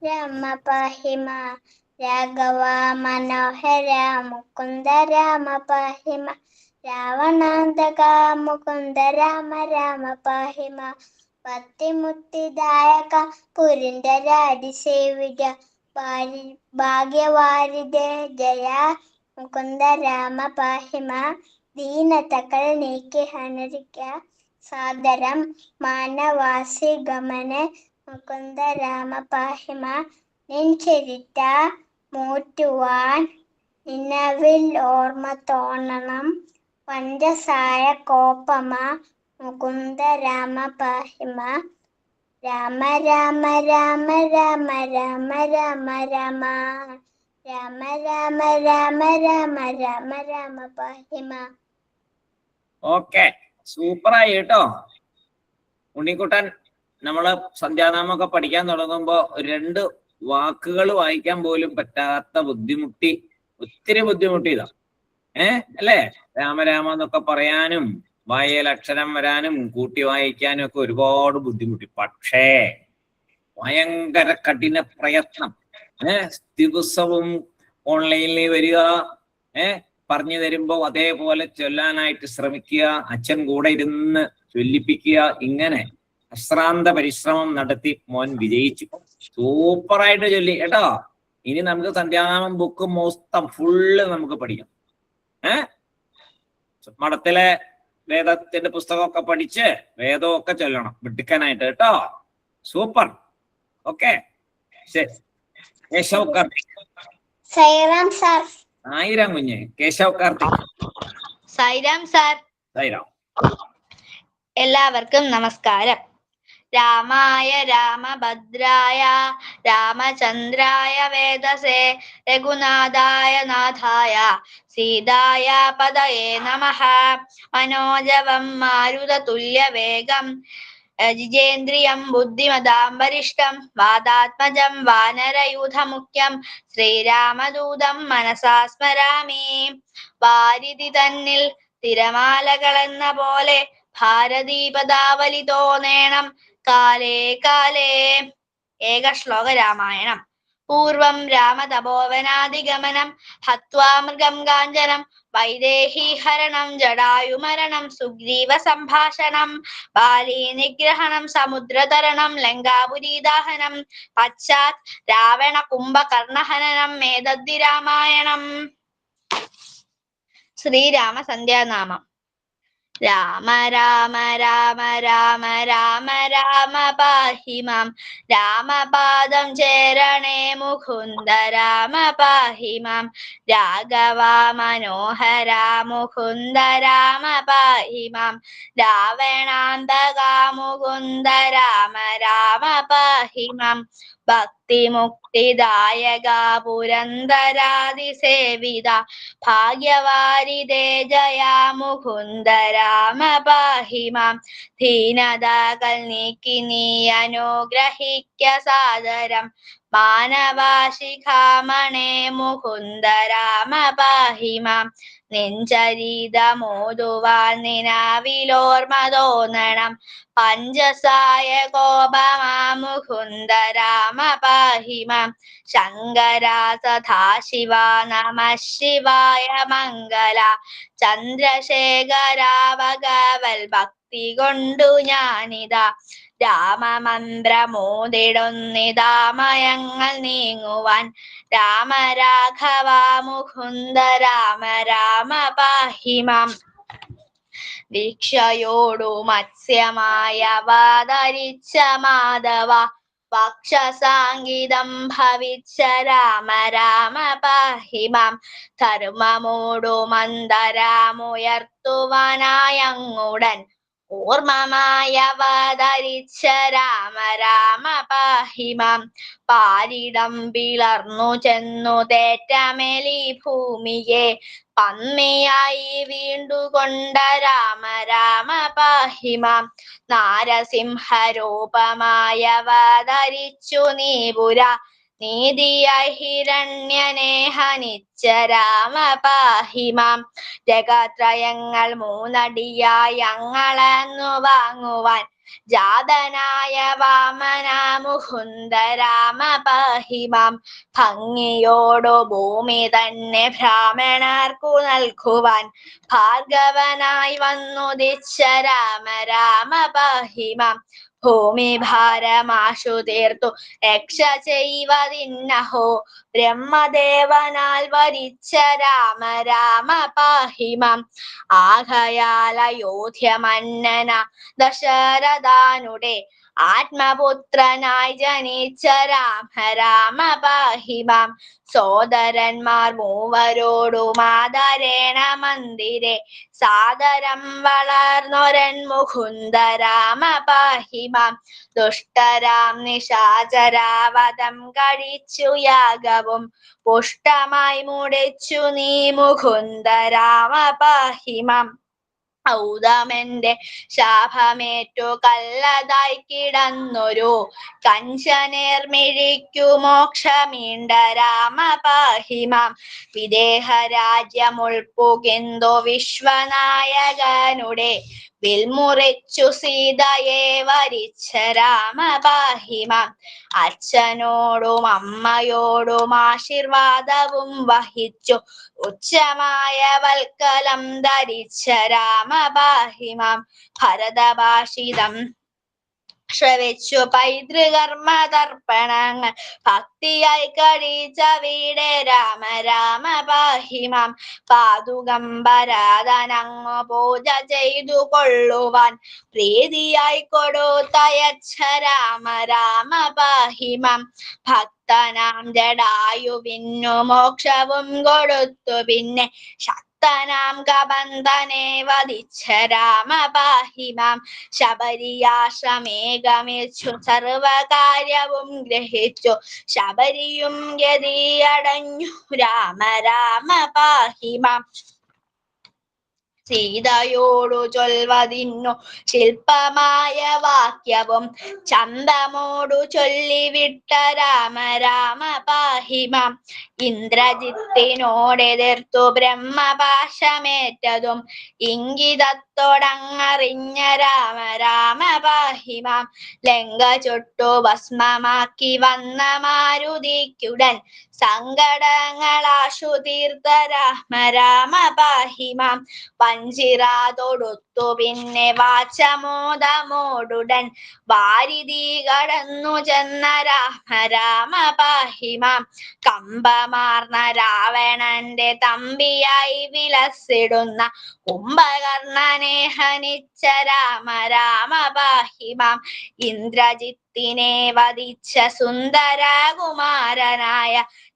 രാമ പാഹിമ രാഘവ മനോഹര മുകുന്ദ രാമ പാഹിമ രാവണാന്തക മുകുന്ദ രാമ രാമ പാഹിമ ഭക്തിമുക്തിദായക പുരിന്ദരാതിസേവിത ഭാഗ്യവാരിദേ ജയ മുകുന്ദ രാമ പാഹിമ ദീനതകൾ നീക്കി ഹനരിക്ക സാദരം മാനവാസി ഗമന മുകുന്ദ രാമ പാഹിമ നിൻ ചരിത മൂറ്റുവാൻ നിലവിൽ ഓർമ്മ തോന്നണം പഞ്ചസായ കോപ്പമ മുകുന്ദ രാമ പാഹിമ രാമ രാമ രാമ രാമ രാമ രാമ രാമ രാമ രാമ രാമ രാമ രാമ രാമ പാഹിമ. ഓക്കെ, സൂപ്പറായി കേട്ടോ ഉണ്ണിക്കുട്ടൻ. നമ്മള് സന്ധ്യാനാമൊക്കെ പഠിക്കാൻ തുടങ്ങുമ്പോ 2 വാക്കുകൾ വായിക്കാൻ പോലും പറ്റാത്ത ഒത്തിരി ബുദ്ധിമുട്ടിയതാ. അല്ലേ? രാമരാമ എന്നൊക്കെ പറയാനും വായയിൽ അക്ഷരം വരാനും കൂട്ടി വായിക്കാനും ഒക്കെ ഒരുപാട് ബുദ്ധിമുട്ടി. പക്ഷേ ഭയങ്കര കഠിന പ്രയത്നം. ദിവസവും ഓൺലൈനിൽ വരിക, പറഞ്ഞു തരുമ്പോ അതേപോലെ ചൊല്ലാനായിട്ട് ശ്രമിക്കുക, അച്ഛൻ കൂടെ ഇരുന്ന് ചൊല്ലിപ്പിക്കുക. ഇങ്ങനെ അശ്രാന്ത പരിശ്രമം നടത്തി മോൻ വിജയിച്ചു. സൂപ്പറായിട്ട് ചൊല്ലി കേട്ടോ. ഇനി നമുക്ക് സന്ധ്യാനാമം ബുക്ക് മൊത്തം ഫുള്ള് നമുക്ക് പഠിക്കാം. മഠത്തിലെ വേദത്തിന്റെ പുസ്തകമൊക്കെ പഠിച്ച് വേദമൊക്കെ ചൊല്ലണം മിടുക്കനായിട്ട് കേട്ടോ. സൂപ്പർ. ഓക്കെ, ശരി. കേശവ് കാർത്തിക്. സൈറാം സാർ. ആയിരം കുഞ്ഞ്. കേശവ് കാർത്തിക്. സൈറാം സാർ. സൈറാം. എല്ലാവർക്കും നമസ്കാരം. രാമായ രാമഭദ്രായ രാമചന്ദ്രായ വേദസേ രഘുനാഥായ നാഥായ സീതായ പദയേ നമഃ. മനോജവം മാരുതതുല്യവേഗം ജിജേന്ദ്രിയം ബുദ്ധിമതാം വരിഷ്ഠം വാതാത്മജം വാനരയൂഥമുഖ്യം ശ്രീരാമദൂതം മനസാ സ്മരാമി. വാരിധി തന്നിൽ തിരമാലകളെന്ന പോലെ ഭാരതീപദാവലി തോന്നേണം കാലേ കാലേ. ഏക ശ്ലോക രാമായണം. പൂർവം രാമതപോവനാദിഗമനം ഹത്വാ മൃഗം കാഞ്ചനം വൈദേഹീഹരണം ജടായുമരണം സുഗ്രീവ സംഭാഷണം ബാലീ നിഗ്രഹണം സമുദ്രതരണം ലങ്കാപുരീദാഹനം പശ്ചാത് രാവണ കുംഭകർണഹനനം മേതദ്ധി രാമായണം. ശ്രീരാമ സന്ധ്യാനാമം. രാമ രാമ രാമ രാമ രാമ രാമ പാഹി മാം. രാമപാദം ചേരണേ മുകുന്ദ രാമ പാഹി മാം. രാഘവ മനോഹര മുകുന്ദ രാമ പാഹി മാം. രാവണാന്തക മുകുന്ദ രാമ രാമ പാഹി മാം. ഭക്തിമുക്തിദായക പുരന്ദരാദിസേവിത ഭാഗ്യവാരിദേ ജയ മുകുന്ദ രാമ പാഹി മാം. ദീനതകൾ നീക്കി നീ അനുഗ്രഹിക്ക സാദരം മാനവാശിഖാമണേ മുകുന്ദ രാമ പാഹി മാം. നെഞ്ചരീതമോതുവാൻ നിനാവിലോർമ തോന്നണം പഞ്ചസായ കോപമാ മുകുന്ദ രാമ പാഹി മാം. ശങ്കര സദാശിവ നമ ശിവായ മംഗള ചന്ദ്രശേഖര ഭഗവൽ ഭക്തി കൊണ്ടു ഞാനിതാ രാമമന്ത്രമോതിടുന്നിതാമയങ്ങൾ നീങ്ങുവാൻ. രാമ രാഘവ മുകുന്ദ രാമ രാമ പാഹി മാം. ദീക്ഷയോടു മത്സ്യമായ അവതരിച്ച മാധവ വക്ഷസാംഗീതം ഭവിച്ച രാമ രാമ പാഹി മാം. ധർമ്മമോടു മന്ദരമുയർത്തുവാനായങ്ങുടൻ ഓർമ്മമായ അവതരിച്ച രാമ രാമ പാഹി മാം. പാരിടം പിളർന്നു ചെന്നു തേറ്റമേലി ഭൂമിയെ പന്നിയായി വീണ്ടുകൊണ്ട രാമ രാമ പാഹി മാം. നാരസിംഹരൂപമായ അവതരിച്ചു നീപുര നീതിയായി ഹിരണ്യനെ ഹനിച്ച രാമ പാഹി മാം. ജഗത്രയങ്ങൾ മൂന്നടിയായി അങ്ങളെന്നു വാങ്ങുവാൻ ജാതനായ വാമന മുകുന്ദ രാമ പാഹി മാം. ഭംഗിയോടു ഭൂമി തന്നെ ബ്രാഹ്മണർക്കു നൽകുവാൻ ഭാർഗവനായി വന്നുദിച്ച രാമ രാമ പാഹി മാം. ഭൂമി ഭാരമാശു തീർത്തു രക്ഷ ചെയ്വതിന്നഹോ ബ്രഹ്മദേവനാൽ വരിച്ച രാമ രാമ പാഹി മാം. ആകയാൽ അയോധ്യ മന്നന ദശരഥാനുടെ ആത്മപുത്രനായി ജനിച്ച രാമ രാമ പാഹി മാം. സോദരന്മാർ മൂവരോടും ആദരേണ മന്ദിരെ സാദരം വളർന്നൊരൻ മുകുന്ദ രാമ പാഹി മാം. ദുഷ്ടരാം നിശാചരാവധം കഴിച്ചു യാഗവും പുഷ്ടമായി മുടിച്ചു നീ മുകുന്ദ രാമ പാഹി മാം. ഔദമെന്റെ ശാപമേറ്റു കല്ലതായി കിടന്നൊരു കഞ്ചനേർമിഴിക്കു മോക്ഷമീണ്ട രാമ പാഹി മാം. വിദേഹ രാജ്യമുൾപ്പുകിന്തു വിശ്വനായകനുടെ വിൽമുറിച്ചു സീതയെ വരിച്ച രാമ പാഹി മാം. അച്ഛനോടും അമ്മയോടും ആശീർവാദവും വഹിച്ചു ഉച്ചമായ വൽക്കലം ധരിച്ച രാമ പാഹി മാം. ഭരതഭാഷിതം ശ്രവിച്ചു പൈതൃകർമ്മ തർപ്പണങ്ങൾ ഭക്തിയായി കഴിച്ച വീടെ രാമ രാമ പാഹി മാം. പാതുകം ഭരതനങ്ങു പൂജ ചെയ്തു കൊള്ളുവാൻ പ്രീതിയായി കൊടുത്തയച്ച രാമ രാമ പാഹി മാം. ഭക്തനാം ജടായുവിന്നു മോക്ഷവും കൊടുത്തു പിന്നെ ശക്തനാം കബന്ധനെ വധിച്ച രാമ പാഹി മാം. ശബരിയാശ്രമേകമിച്ചു സർവകാര്യവും ഗ്രഹിച്ചു ശബരിയും ഗതിയടഞ്ഞു രാമ രാമ പാഹി മാം. സീതയോടു ചൊൽവതിന്നു ശില്പമായ വാക്യവും ചന്തമോടു ചൊല്ലിവിട്ട രാമ രാമ പാഹി മാം. ഇന്ദ്രജിത്തിനോടെതിർത്തു ബ്രഹ്മപാശമേറ്റതും ഇംഗിതത്തോടങ്ങറിഞ്ഞ രാമ രാമ പാഹി മാം. ലങ്ക ചുട്ടു ഭസ്മമാക്കി വന്ന മാരുതിക്കുടൻ സങ്കടങ്ങളാശു തീർത്ത രാമ രാമ പാഹി മാം. വഞ്ചിറ തൊടുത്തു പിന്നെ വാചമോദമോടുടൻ വാരിധി കടന്നു ചെന്ന രാമ രാമ പാഹി മാം. കമ്പമാർന്ന രാവണന്റെ തമ്പിയായി വിലസിടുന്ന കുംഭകർണനെ ഹനിച്ച രാമ രാമ പാഹി മാം. ഇന്ദ്രജിത്തിനെ വധിച്ച സുന്ദരകുമാരനായ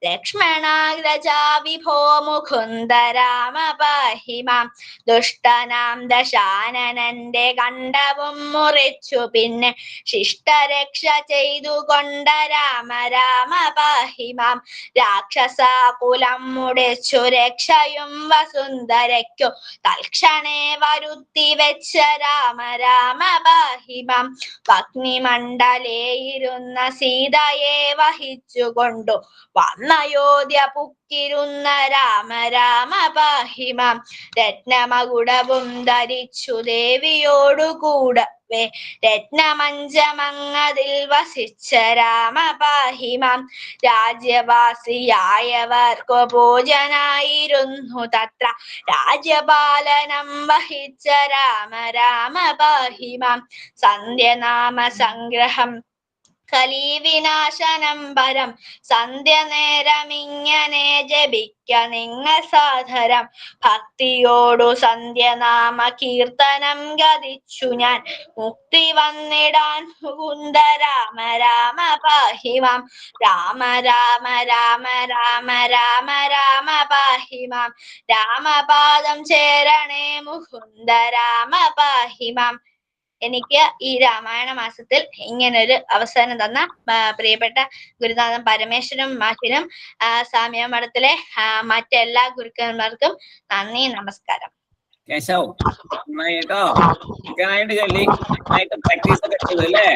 ലക്ഷ്മണാഗ്രജാ വിഭോ മുകുന്ദ രാമ പാഹി മാം. ദുഷ്ടനാം ദശാനനന്റെ കണ്ഠവും മുറിച്ചു പിന്നെ ശിഷ്ടരക്ഷ ചെയ്തു കൊണ്ട രാമ രാമ പാഹി മാം. രാക്ഷസ കുലം മുടിച്ചു രക്ഷയും വസുന്ധരയ്ക്കു തൽക്ഷണേ വരുത്തി വെച്ച രാമ രാമ പാഹി മാം. അഗ്നിമണ്ഡലേ ഇരുന്ന സീതയെ വഹിച്ചുകൊണ്ടു വന്നയോധ്യ പുക്കിരുന്ന രാമ രാമ പാഹി മാം. രത്നമകുടവും ധരിച്ചു ദേവിയോടു കൂടവേ രത്നമഞ്ചമങ്ങതിൽ വസിച്ച രാമ പാഹി മാം. രാജ്യവാസിയായവർക്കു പൂജനായിരുന്നു തത്ര രാജ്യപാലനം വഹിച്ച രാമ രാമ പാഹി മാം. സന്ധ്യനാമ സംഗ്രഹം കലിവിനാശനം പരം സന്ധ്യ നേരമിങ്ങനെ ജപിക്ക നിങ്ങൾ സാധരം. ഭക്തിയോടു സന്ധ്യനാമ കീർത്തനം ഗതിച്ചു ഞാൻ മുക്തി വന്നിടാൻ മുകുന്ദ രാമ രാമ പാഹി മാം. രാമ രാമ രാമ രാമ രാമ രാമ പാഹി മാം. രാമപാദം ചേരണേ മുകുന്ദ രാമ പാഹി മാം. എനിക്ക് ഈ രാമായണ മാസത്തിൽ ഇങ്ങനൊരു അവസരം തന്ന പ്രിയപ്പെട്ട ഗുരുനാഥൻ പരമേശ്വരൻ മാഷിനും സാമ്യ മഠത്തിലെ മറ്റെല്ലാ ഗുരുക്കന്മാർക്കും നന്ദി, നമസ്കാരം. കേശവ് നന്നായിട്ടോ ചൊല്ലി നന്നായിട്ട് പ്രാക്ടീസ് ഒക്കെ ചെയ്തു അല്ലേ?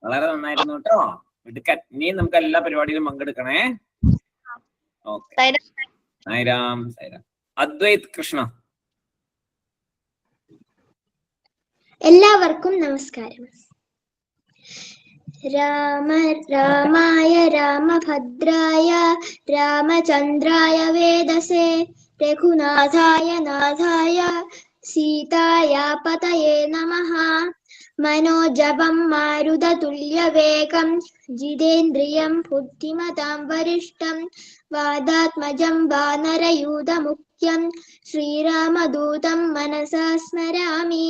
വളരെ നന്നായിരുന്നു കേട്ടോ. എടുക്കാൻ ഇനിയും നമുക്ക് എല്ലാ പരിപാടിയിലും പങ്കെടുക്കണേ. ഓക്കെ, സായിരാം സായിരാം. അദ്വൈത് കൃഷ്ണ. എല്ലാവർക്കും നമസ്കാരം. രാമായ രാമഭദ്രായ രാമചന്ദ്രായ വേദസേ രഘുനാഥായ നാഥായ സീതായ പതയേ നമഃ. മനോജപം മാരുതതുല്യവേഗം ജിതേന്ദ്രിയം ബുദ്ധിമതാം വരിഷ്ഠം വാദാത്മജം വാനരയൂഥമുഖ്യം ശ്രീരാമദൂതം മനസാ സ്മരാമി.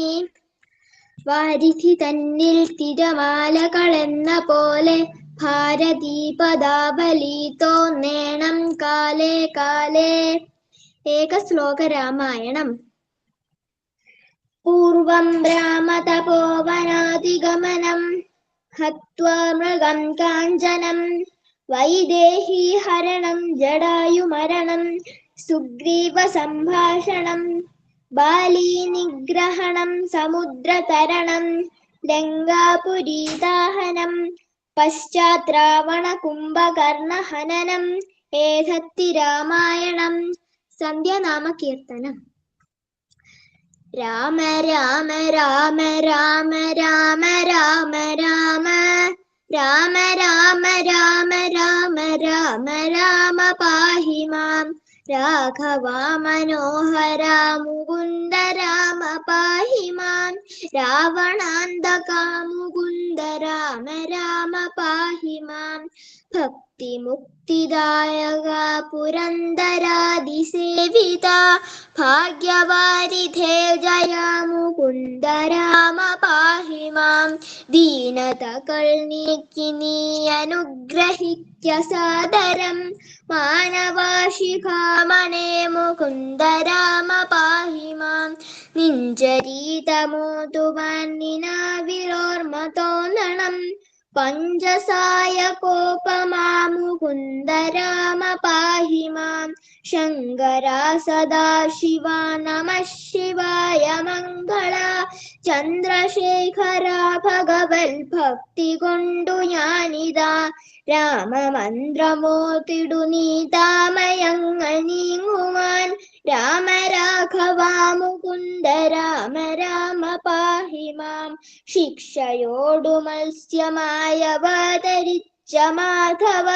വാരിധി തന്നിൽ തിരമാലകളെന്ന പോലെ ഭാരതീപദാവലി തോന്നേണം കാലേ കാലേ. ഏകശ്ലോക രാമായണം. പൂർവം രാമതപോവനാധിഗമനം ഹത്വാ മൃഗം കാഞ്ചനം വൈദേഹി ഹരണം ജടായുമരണം സുഗ്രീവ സംഭാഷണം ബാലീ നിഗ്രഹണം സമുദ്രതരണം ലങ്കാപുരീദാഹനം പശ്ചാത് രാവണ കുംഭകർണഹനനം ഏതത്തി രാമായണം. സന്ധ്യാനാമ കീർത്തനം. രാമ രാമ രാമ രാമ രാമ രാമ രാമ രാമ രാമ രാമ രാമ രാമ രാമ പാഹി മാം രാഘവ മനോഹര മുകുന്ദ രാമ പാഹി മാം രാവണാന്തക മുകുന്ദ രാമ രാമ പാഹി മാം ഭക്തി മുക്തിദായക പുരന്ദരാദിസേവിത ഭാഗ്യവാരിധേ ജയ മുകുന്ദ രാമ പാഹി മാം ദീനതകൾ നീക്കി നീ അനുഗ്രഹിക്ക സാദരം മാനവാശിഖാമണേ മുകുന്ദ രാമ പാഹി മാം നിഞ്ചരീതമോതുവാൻ നിനാവിലോർമ്മ തോന്നണം പഞ്ചസായ കോപമാ മുകുന്ദ രാമ പാഹി മാം ശങ്കര സദാശിവ നമഃ ശിവായ മംഗള ചന്ദ്രശേഖര ഭഗവൽ ഭക്തി കൊണ്ടു ഞാനിതാ രാമമന്ത്രമോതിടു നീ താമയങ്ങൾ നീങ്ങുവാൻ രാമ രാഘവ മുകുന്ദ രാമ രാമ പാഹി മാം ശിക്ഷയോടു മത്സ്യമായവതരിച്ച മാധവ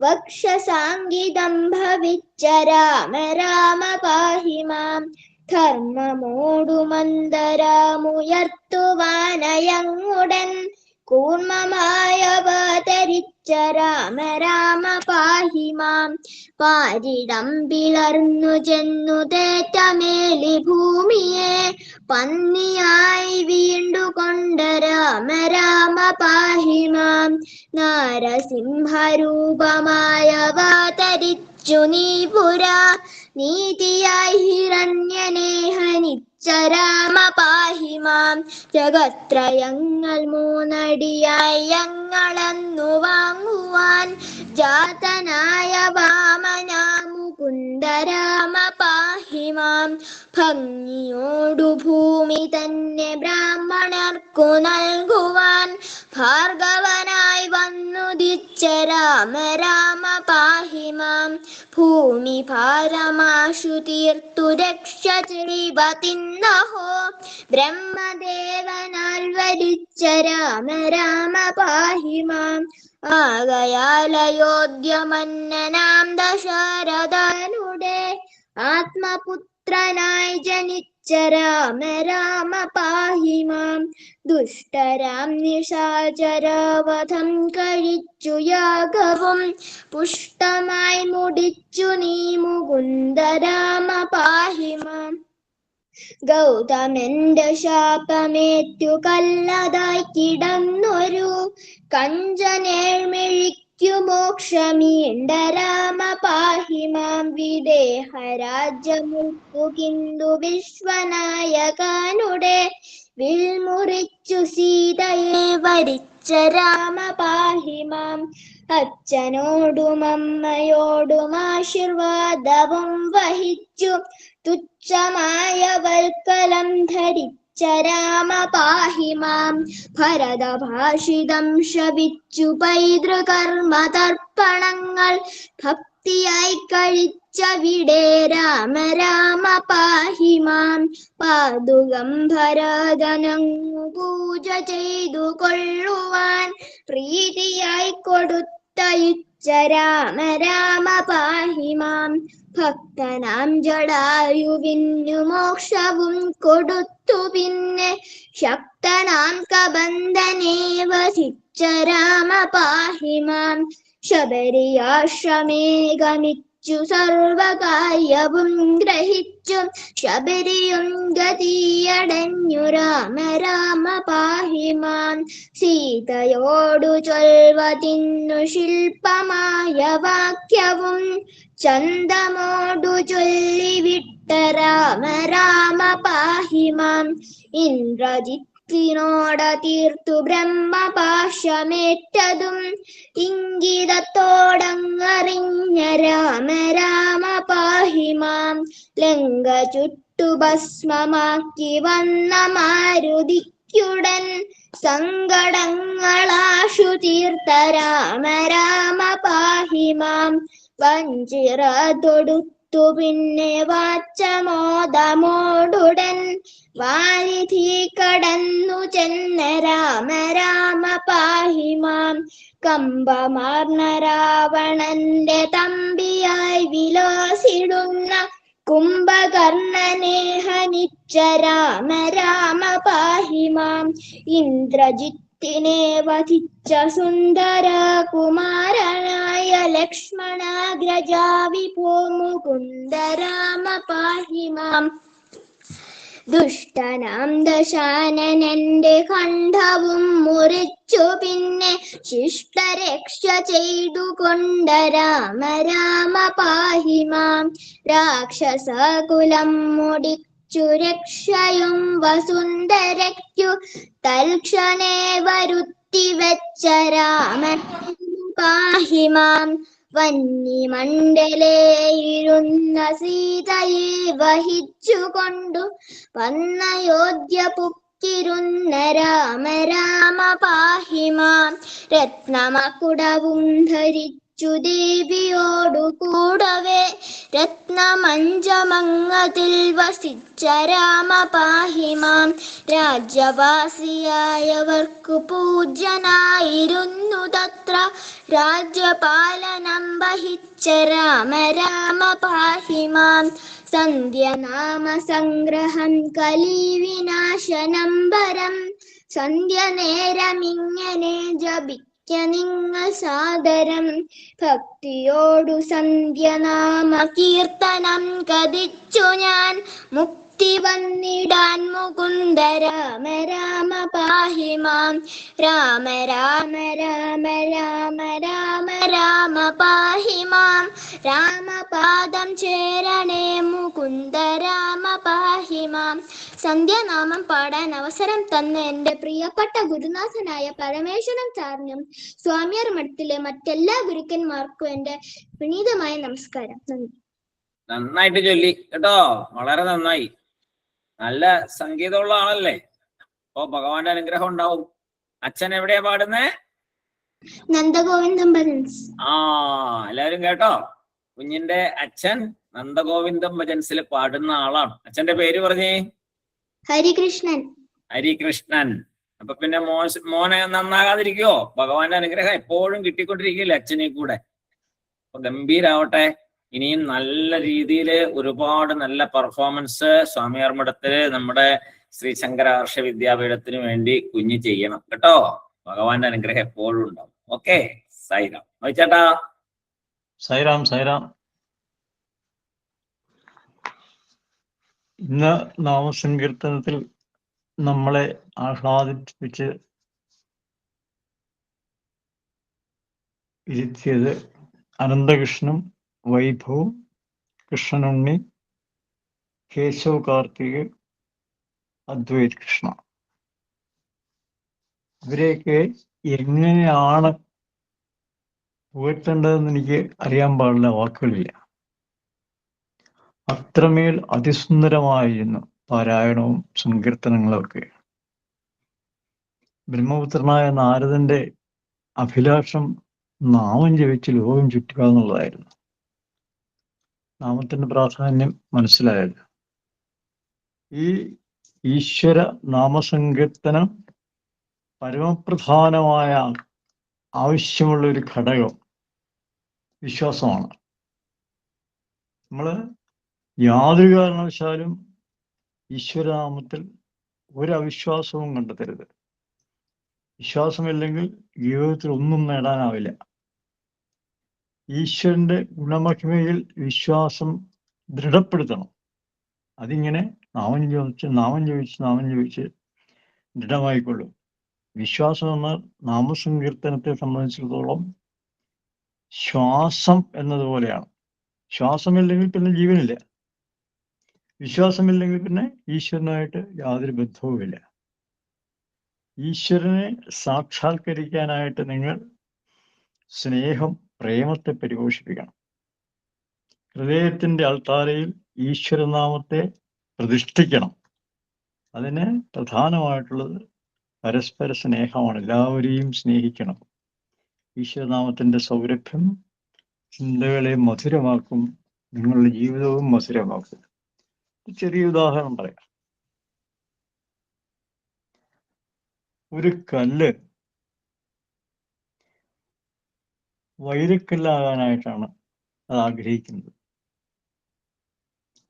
വക്ഷസാംഗിതം ഭവിച്ച രാമ രാമ പാഹി മാം ധർമ്മമോടു മന്ദരമുയർത്തുവാനയങ്ങുടൻ കൂർമ്മമായവതരിച്ച രാമ രാമ പാഹി മാം പാരിടം പിളർന്നു ചെന്നു തേറ്റമേലി ഭൂമിയെ പന്നിയായി വീണ്ടുകൊണ്ട രാമ രാമ പാഹി മാം നാരസിംഹരൂപമായവതരിച്ചു നീ പുരാ നീതിയായി ഹിരണ്യനെ ഹനിച്ച രാമ പാഹി മാം ജഗത്രയങ്ങൾ മൂന്നടിയായി ഞങ്ങളെന്നു വാങ്ങുവാൻ ജാതനായ വാമന മുകുന്ദ രാമ പാഹി മാം ഭംഗിയോടു ഭൂമി തന്നെ ബ്രാഹ്മണർക്കു നൽകുവാൻ ഭാർഗവനായി വന്നുദിച്ച രാമ രാമ പാഹി മാം ഭൂമി ഭാരമാശു തീർത്തു രക്ഷ ചെയ്വ തിന്നഹോ ബ്രഹ്മദേവനാൽ വരിച്ച രാമ രാമ പാഹി മാം ആകയാൽ അയോധ്യമന്നനാം ദശരഥനുടെ ആത്മപുത്രനായി ജനിച്ച രാമ രാമ പാഹി മാം ദുഷ്ടരാം നിശാചരവധം കഴിച്ചു യാഗവും പുഷ്ടമായി മുടിച്ചു നീ മുകുന്ദ രാമ പാഹി മാം ഗൗതമന്റെ ശാപമേറ്റു കല്ലതായി കിടന്നൊരു കഞ്ചനേഴ്മിഴിക്കു മോക്ഷമീണ്ട രാമ പാഹി മാം വിദേഹരാജ്യമുൾക്കു കിന്തു വിശ്വനായകനുടെ വിൽമുറിച്ചു സീതയെ വരിച്ച രാമ പാഹി മാം അച്ഛനോടും അമ്മയോടും ആശീർവാദവും വഹിച്ചു തുച്ഛമായ വൽക്കലം ധരിച്ച രാമ പാഹി മാം ഭരതഭാഷിതം ശ്രവിച്ചു പൈതൃകർമ്മ തർപ്പണങ്ങൾ ഭക്തിയായി കഴിച്ചവിടെ രാമ രാമ പാഹി മാം പാദുകം ഭരതനങ്ങു പൂജ ചെയ്തു കൊള്ളുവാൻ പ്രീതിയായി കൊടുത്തയച്ച രാമ രാമ പാഹി മാം ഭക്തനാം ജടായുവിനു മോക്ഷവും കൊടുത്തു പിന്നെ ശക്തനാം കബന്ധനെ വധിച്ച രാമ പാഹി മാം ശബരിയാശ്രമേ ഗമിച്ചു സർവകാര്യവും ഗ്രഹിച്ചു ശബരിയും ഗതിയടഞ്ഞു രാമ രാമ പാഹി മാം സീതയോടു ചൊൽവതിന്നു ശില്പമായ വാക്യവും ചന്ദമോടു ചൊല്ലിവിട്ട രാമ രാമ പാഹി മാം ഇന്ദ്രജിത്തിനോട തീർത്തു ബ്രഹ്മപാശമേറ്റതും ഇംഗിതത്തോടങ്ങറിഞ്ഞ രാമ രാമ പാഹി മാം ലങ്ക ചുട്ടു ഭസ്മമാക്കി വന്ന മാരുതിക്കുടൻ സങ്കടങ്ങളാശു തീർത്ത രാമ രാമ പാഹി മാം വഞ്ചിറ തൊടുത്തു പിന്നെ വാച്ചമോദമോടുടൻ വാരിധി കടന്നു ചെന്ന രാമ രാമ പാഹി മാം. കമ്പമാർന്ന രാവണന്റെ തമ്പിയായി വിലോസിടുന്ന കുംഭകർണനെ ഹനിച്ച രാമ രാമ പാഹി മാം. ഇന്ദ്രജിത്തിനെ വധിച്ച സുന്ദര കുമാരനായ ലക്ഷ്മണാഗ്രജാ വിഭോ മുകുന്ദ രാമ പാഹി മാം. ദുഷ്ടനാം ദശാനനന്റെ കണ്ഠവും മുറിച്ചു പിന്നെ ശിഷ്ടരക്ഷ ചെയ്തു കൊണ്ട രാമ രാമ പാഹി മാം. രാക്ഷസകുലം മുടിച്ചു രക്ഷയും വസുന്ധരയ്ക്കു തൽക്ഷണേ വരുത്തി വെച്ച രാമ പാഹി മാം. വന്യമണ്ഡലേ ഇരുന്ന സീതയെ വഹിച്ചുകൊണ്ടു വന്നയോധ്യ പുക്കിരുന്ന രാമ രാമ പാഹി മാം. രത്നമകുടവും ധരിച്ചു ദേവിയോടു കൂടവേ രത്നമഞ്ചമങ്ങതിൽ വസിച്ച രാമ പാഹി മാം. രാജ്യവാസിയായവർക്കു പൂജ്യനായിരുന്നു തത്ര രാജ്യപാലനം വഹിച്ച രാമ രാമ പാഹി മാം. സന്ധ്യനാമ സംഗ്രഹം കലിവിനാശനം വരം സന്ധ്യ നേരമിങ്ങനെ ജപിക്ക നിങ്ങൾ സാദരം. ഭക്തിയോടു സന്ധ്യനാമ കീർത്തനം കഥിച്ചു ഞാൻ മുക്തി വന്നിടാൻ മുകുന്ദ രാമ രാമ പാഹി മാം. രാമ രാമ രാമ രാമ രാമ രാമ പാഹി മാം. രാമപാദം ചേരണേ മുകുന്ദ രാമ പാഹി മാം. സന്ധ്യാനാമം പാടാൻ അവസരം തന്ന എന്റെ പ്രിയപ്പെട്ട ഗുരുനാഥനായ പരമേശ്വരൻ സാറിനും സ്വാമിയാർ മഠത്തിലെ മറ്റെല്ലാ ഗുരുക്കന്മാർക്കും എന്റെ വിനീതമായ നമസ്കാരം. നന്ദി. നന്നായിട്ട് ചൊല്ലി കേട്ടോ, വളരെ നന്നായി. നല്ല സംഗീതമുള്ള ആളല്ലേ, അപ്പൊ ഭഗവാന്റെ അനുഗ്രഹം ഉണ്ടാവും. അച്ഛൻ എവിടെയാ പാടുന്നേ? നന്ദഗോവിന്ദം ഭജൻസ്. എല്ലാവരും കേട്ടോ, കുഞ്ഞിന്റെ അച്ഛൻ നന്ദഗോവിന്ദം ഭജൻസിൽ പാടുന്ന ആളാണ്. അച്ഛന്റെ പേര് പറഞ്ഞേ? ഹരികൃഷ്ണൻ. ഹരികൃഷ്ണൻ. അപ്പൊ പിന്നെ മോനെ നന്നാകാതിരിക്കുവോ? ഭഗവാന്റെ അനുഗ്രഹം എപ്പോഴും കിട്ടിക്കൊണ്ടിരിക്കില്ലേ അച്ഛനെ കൂടെ. അപ്പൊ ഗംഭീരാവട്ടെ. ഇനിയും നല്ല രീതിയിൽ ഒരുപാട് നല്ല പെർഫോമൻസ് സ്വാമിയാർ മഠത്തില് നമ്മുടെ ശ്രീ ശങ്കര ഹർഷ വിദ്യാപീഠത്തിന് വേണ്ടി കുഞ്ഞ് ചെയ്യണം കേട്ടോ. ഭഗവാന്റെ അനുഗ്രഹം എപ്പോഴും ഉണ്ടാവും. ഓക്കെ, സൈറാം. ചേട്ടാ സൈറാം. സൈറാം. ഇന്ന് നാമസങ്കീർത്തനത്തിൽ നമ്മളെ ആഹ്ലാദിപ്പിച്ച് ഇരുത്തിയത് അനന്തകൃഷ്ണനും വൈഭവും, കൃഷ്ണനുണ്ണി, കേശവ് കാർത്തിക്, അദ്വൈത് കൃഷ്ണ. ഇവരെയൊക്കെ എങ്ങനെയാണ് പുകഴ്ത്തേണ്ടതെന്ന് എനിക്ക് അറിയാൻ പാടില്ല, വാക്കുകളില്ല. അത്രമേൽ അതിസുന്ദരമായിരുന്നു പാരായണവും സങ്കീർത്തനങ്ങളും ഒക്കെ. ബ്രഹ്മപുത്രനായ നാരദന്റെ അഭിലാഷം നാമം ജപിച്ച് ലോകം ചുറ്റുക എന്നുള്ളതായിരുന്നു. നാമത്തിന്റെ പ്രാധാന്യം മനസ്സിലായത്. ഈ ഈശ്വര നാമസങ്കീർത്തനം പരമപ്രധാനമായ ആവശ്യമുള്ള ഒരു ഘടകം വിശ്വാസമാണ്. നമ്മൾ യാതൊരു കാരണവശാലും ഈശ്വരനാമത്തിൽ ഒരവിശ്വാസവും കണ്ടെത്തരുത്. വിശ്വാസമില്ലെങ്കിൽ ജീവിതത്തിൽ ഒന്നും നേടാനാവില്ല. ഈശ്വരന്റെ ഗുണമഹിമയിൽ വിശ്വാസം ദൃഢപ്പെടുത്തണം. അതിങ്ങനെ നാമം ജപിച്ച് ദൃഢമായിക്കൊള്ളും. വിശ്വാസം എന്നാൽ നാമസങ്കീർത്തനത്തെ സംബന്ധിച്ചിടത്തോളം ശ്വാസം എന്നതുപോലെയാണ്. ശ്വാസമില്ലെങ്കിൽ പിന്നെ ജീവനില്ല. വിശ്വാസമില്ലെങ്കിൽ പിന്നെ ഈശ്വരനായിട്ട് യാതൊരു ബന്ധവുമില്ല. ഈശ്വരനെ സാക്ഷാത്കരിക്കാനായിട്ട് നിങ്ങൾ സ്നേഹം, പ്രേമത്തെ പരിപോഷിപ്പിക്കണം. ഹൃദയത്തിന്റെ അൾത്താരയിൽ ഈശ്വരനാമത്തെ പ്രതിഷ്ഠിക്കണം. അതിന് പ്രധാനമായിട്ടുള്ളത് പരസ്പര സ്നേഹമാണ്. എല്ലാവരെയും സ്നേഹിക്കണം. ഈശ്വരനാമത്തിന്റെ സൗരഭ്യം ചിന്തകളെ മധുരമാക്കും, നിങ്ങളുടെ ജീവിതവും മധുരമാക്കും. ചെറിയ ഉദാഹരണം പറയാം. ഒരു കല്ല് വൈരക്കല്ലാകാനായിട്ടാണ് അത് ആഗ്രഹിക്കുന്നത്.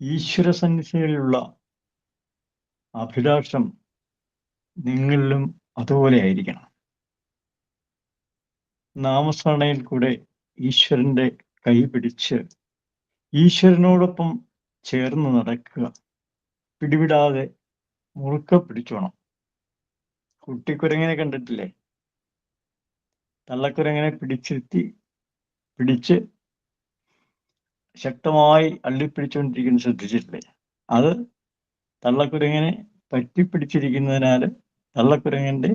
ഈശ്വര സന്നിധിയിലുള്ള അഭിലാഷം നിങ്ങളിലും അതുപോലെ ആയിരിക്കണം. നാമസ്മരണയിൽ കൂടെ ഈശ്വരന്റെ കൈ പിടിച്ച് ഈശ്വരനോടൊപ്പം ചേർന്ന് നടക്കുക. പിടിവിടാതെ മുറുക്ക പിടിച്ചോണം. കുട്ടിക്കുരങ്ങനെ കണ്ടിട്ടില്ലേ? തള്ളക്കുരങ്ങനെ പിടിച്ച് ശക്തമായി അള്ളിപ്പിടിച്ചുകൊണ്ടിരിക്കുന്നത് ശ്രദ്ധിച്ചിട്ടില്ലേ? അത് തള്ളക്കുരങ്ങനെ പറ്റിപ്പിടിച്ചിരിക്കുന്നതിനാൽ തള്ളക്കുരങ്ങന്റെ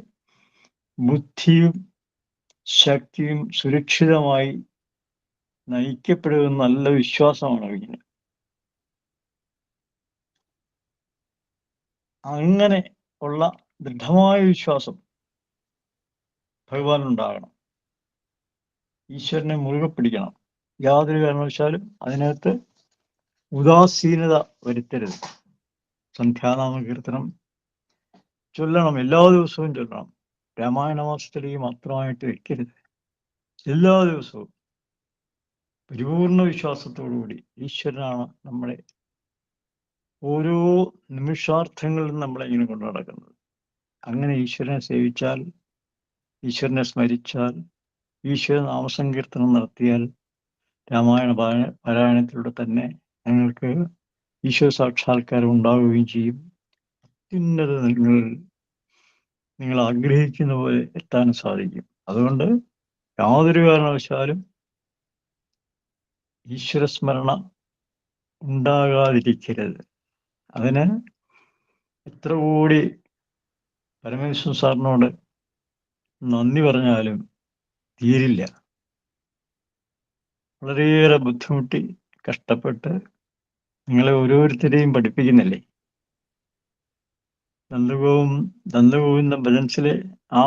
ബുദ്ധിയും ശക്തിയും സുരക്ഷിതമായി നയിക്കപ്പെടുമെന്ന് നല്ല വിശ്വാസമാണ് കുഞ്ഞിന്. അങ്ങനെ ഉള്ള ദൃഢമായ വിശ്വാസം ഭഗവാനുണ്ടാകണം. ഈശ്വരനെ മുറുകെ പിടിക്കണം. യാതൊരു കാരണവശാലും അതിനകത്ത് ഉദാസീനത വരുത്തരുത്. സന്ധ്യാനാമ കീർത്തനം ചൊല്ലണം, എല്ലാ ദിവസവും ചൊല്ലണം. രാമായണ മാസത്തിലേക്ക് മാത്രമായിട്ട് വെക്കരുത്. എല്ലാ ദിവസവും പരിപൂർണ വിശ്വാസത്തോടുകൂടി ഈശ്വരനാണ് നമ്മളെ ഓരോ നിമിഷാർത്ഥങ്ങളിലും നമ്മളെ ഇങ്ങനെ കൊണ്ടു നടക്കുന്നത്. അങ്ങനെ ഈശ്വരനെ സേവിച്ചാൽ, ഈശ്വരനെ സ്മരിച്ചാൽ, ഈശ്വര നാമസങ്കീർത്തനം നടത്തിയാൽ, രാമായണ പാരായണത്തിലൂടെ തന്നെ ഞങ്ങൾക്ക് ഈശ്വര സാക്ഷാത്കാരം ഉണ്ടാവുകയും ചെയ്യും. അത്യുന്നത നിങ്ങൾ ആഗ്രഹിക്കുന്ന പോലെ എത്താനും സാധിക്കും. അതുകൊണ്ട് യാതൊരു കാരണവശാലും ഈശ്വരസ്മരണ ഉണ്ടാകാതിരിക്കരുത്. അതിന് എത്ര കൂടി പരമേശ്വരൻ സാറിനോട് നന്ദി പറഞ്ഞാലും തീരില്ല. വളരെയേറെ ബുദ്ധിമുട്ടി കഷ്ടപ്പെട്ട് നിങ്ങളെ ഓരോരുത്തരെയും പഠിപ്പിക്കുന്നില്ലേ? നന്ദഗോവിന്ദ ഭജൻസിലെ ആ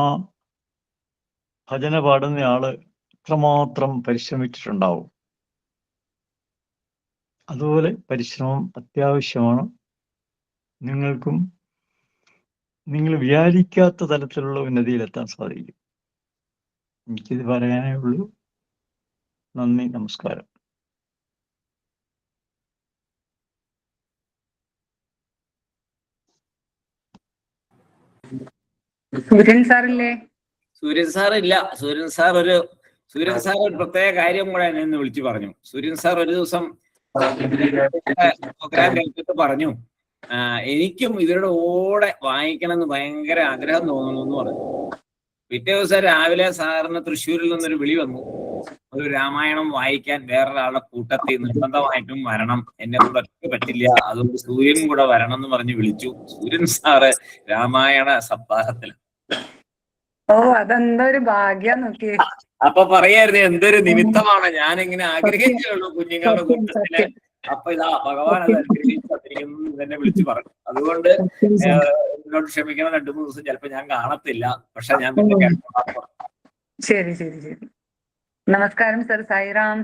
ഭജന പാടുന്നയാള് എത്രമാത്രം പരിശ്രമിച്ചിട്ടുണ്ടാവും. അതുപോലെ പരിശ്രമം അത്യാവശ്യമാണ്. നിങ്ങൾക്കും നിങ്ങൾ വിചാരിക്കാത്ത തലത്തിലുള്ള ഉന്നതിയിലെത്താൻ സാധിക്കും. എനിക്കിത് പറയാനേ ഉള്ളൂ. നന്ദി, നമസ്കാരം. സൂര്യൻ സാറില്ലേ? സൂര്യൻ സാർ ഇല്ല. സൂര്യൻ സാർ ഒരു പ്രത്യേക കാര്യം കൂടെ എന്നെ ഇന്ന് വിളിച്ചു പറഞ്ഞു. സൂര്യൻ സാർ ഒരു ദിവസം പ്രോഗ്രാം കഴിഞ്ഞിട്ട് പറഞ്ഞു, എനിക്കും ഇവരുടെ കൂടെ വായിക്കണം എന്ന് ഭയങ്കര ആഗ്രഹം തോന്നുന്നു എന്ന് പറഞ്ഞു. പിറ്റേ ദിവസം രാവിലെ സാറിന് തൃശ്ശൂരിൽ നിന്നൊരു വിളി വന്നു. ഒരു രാമായണം വായിക്കാൻ വേറൊരാളുടെ കൂട്ടത്തിൽ നിർബന്ധമായിട്ടും വരണം, എന്നെ കൂടെ ഒറ്റ പറ്റില്ല, അതുകൊണ്ട് സൂര്യൻ കൂടെ വരണം എന്ന് പറഞ്ഞ് വിളിച്ചു. സൂര്യൻ സാറ് രാമായണ സപ്താഹത്തിൽ. ഓ, അതെന്തോ ഒരു ഭാഗ്യം നോക്കിയേ. അപ്പൊ പറയായിരുന്നു, എന്തൊരു നിമിത്തമാണ്, ഞാനിങ്ങനെ ആഗ്രഹിച്ചുള്ളൂ കുഞ്ഞുങ്ങളുടെ കൂട്ടത്തില്. അപ്പൊ ഇതാ ഭഗവാൻ അത് അനുഗ്രഹിച്ചിരിക്കുന്നു എന്നെ വിളിച്ചു പറഞ്ഞു. അതുകൊണ്ട് എന്നോട് ക്ഷമിക്കണം, 2-3 ദിവസം ചിലപ്പോ ഞാൻ കാണത്തില്ല, പക്ഷെ ഞാൻ പിന്നെ കേട്ടോളാം. ശരി. നമസ്കാരം സർ. സായിറാം.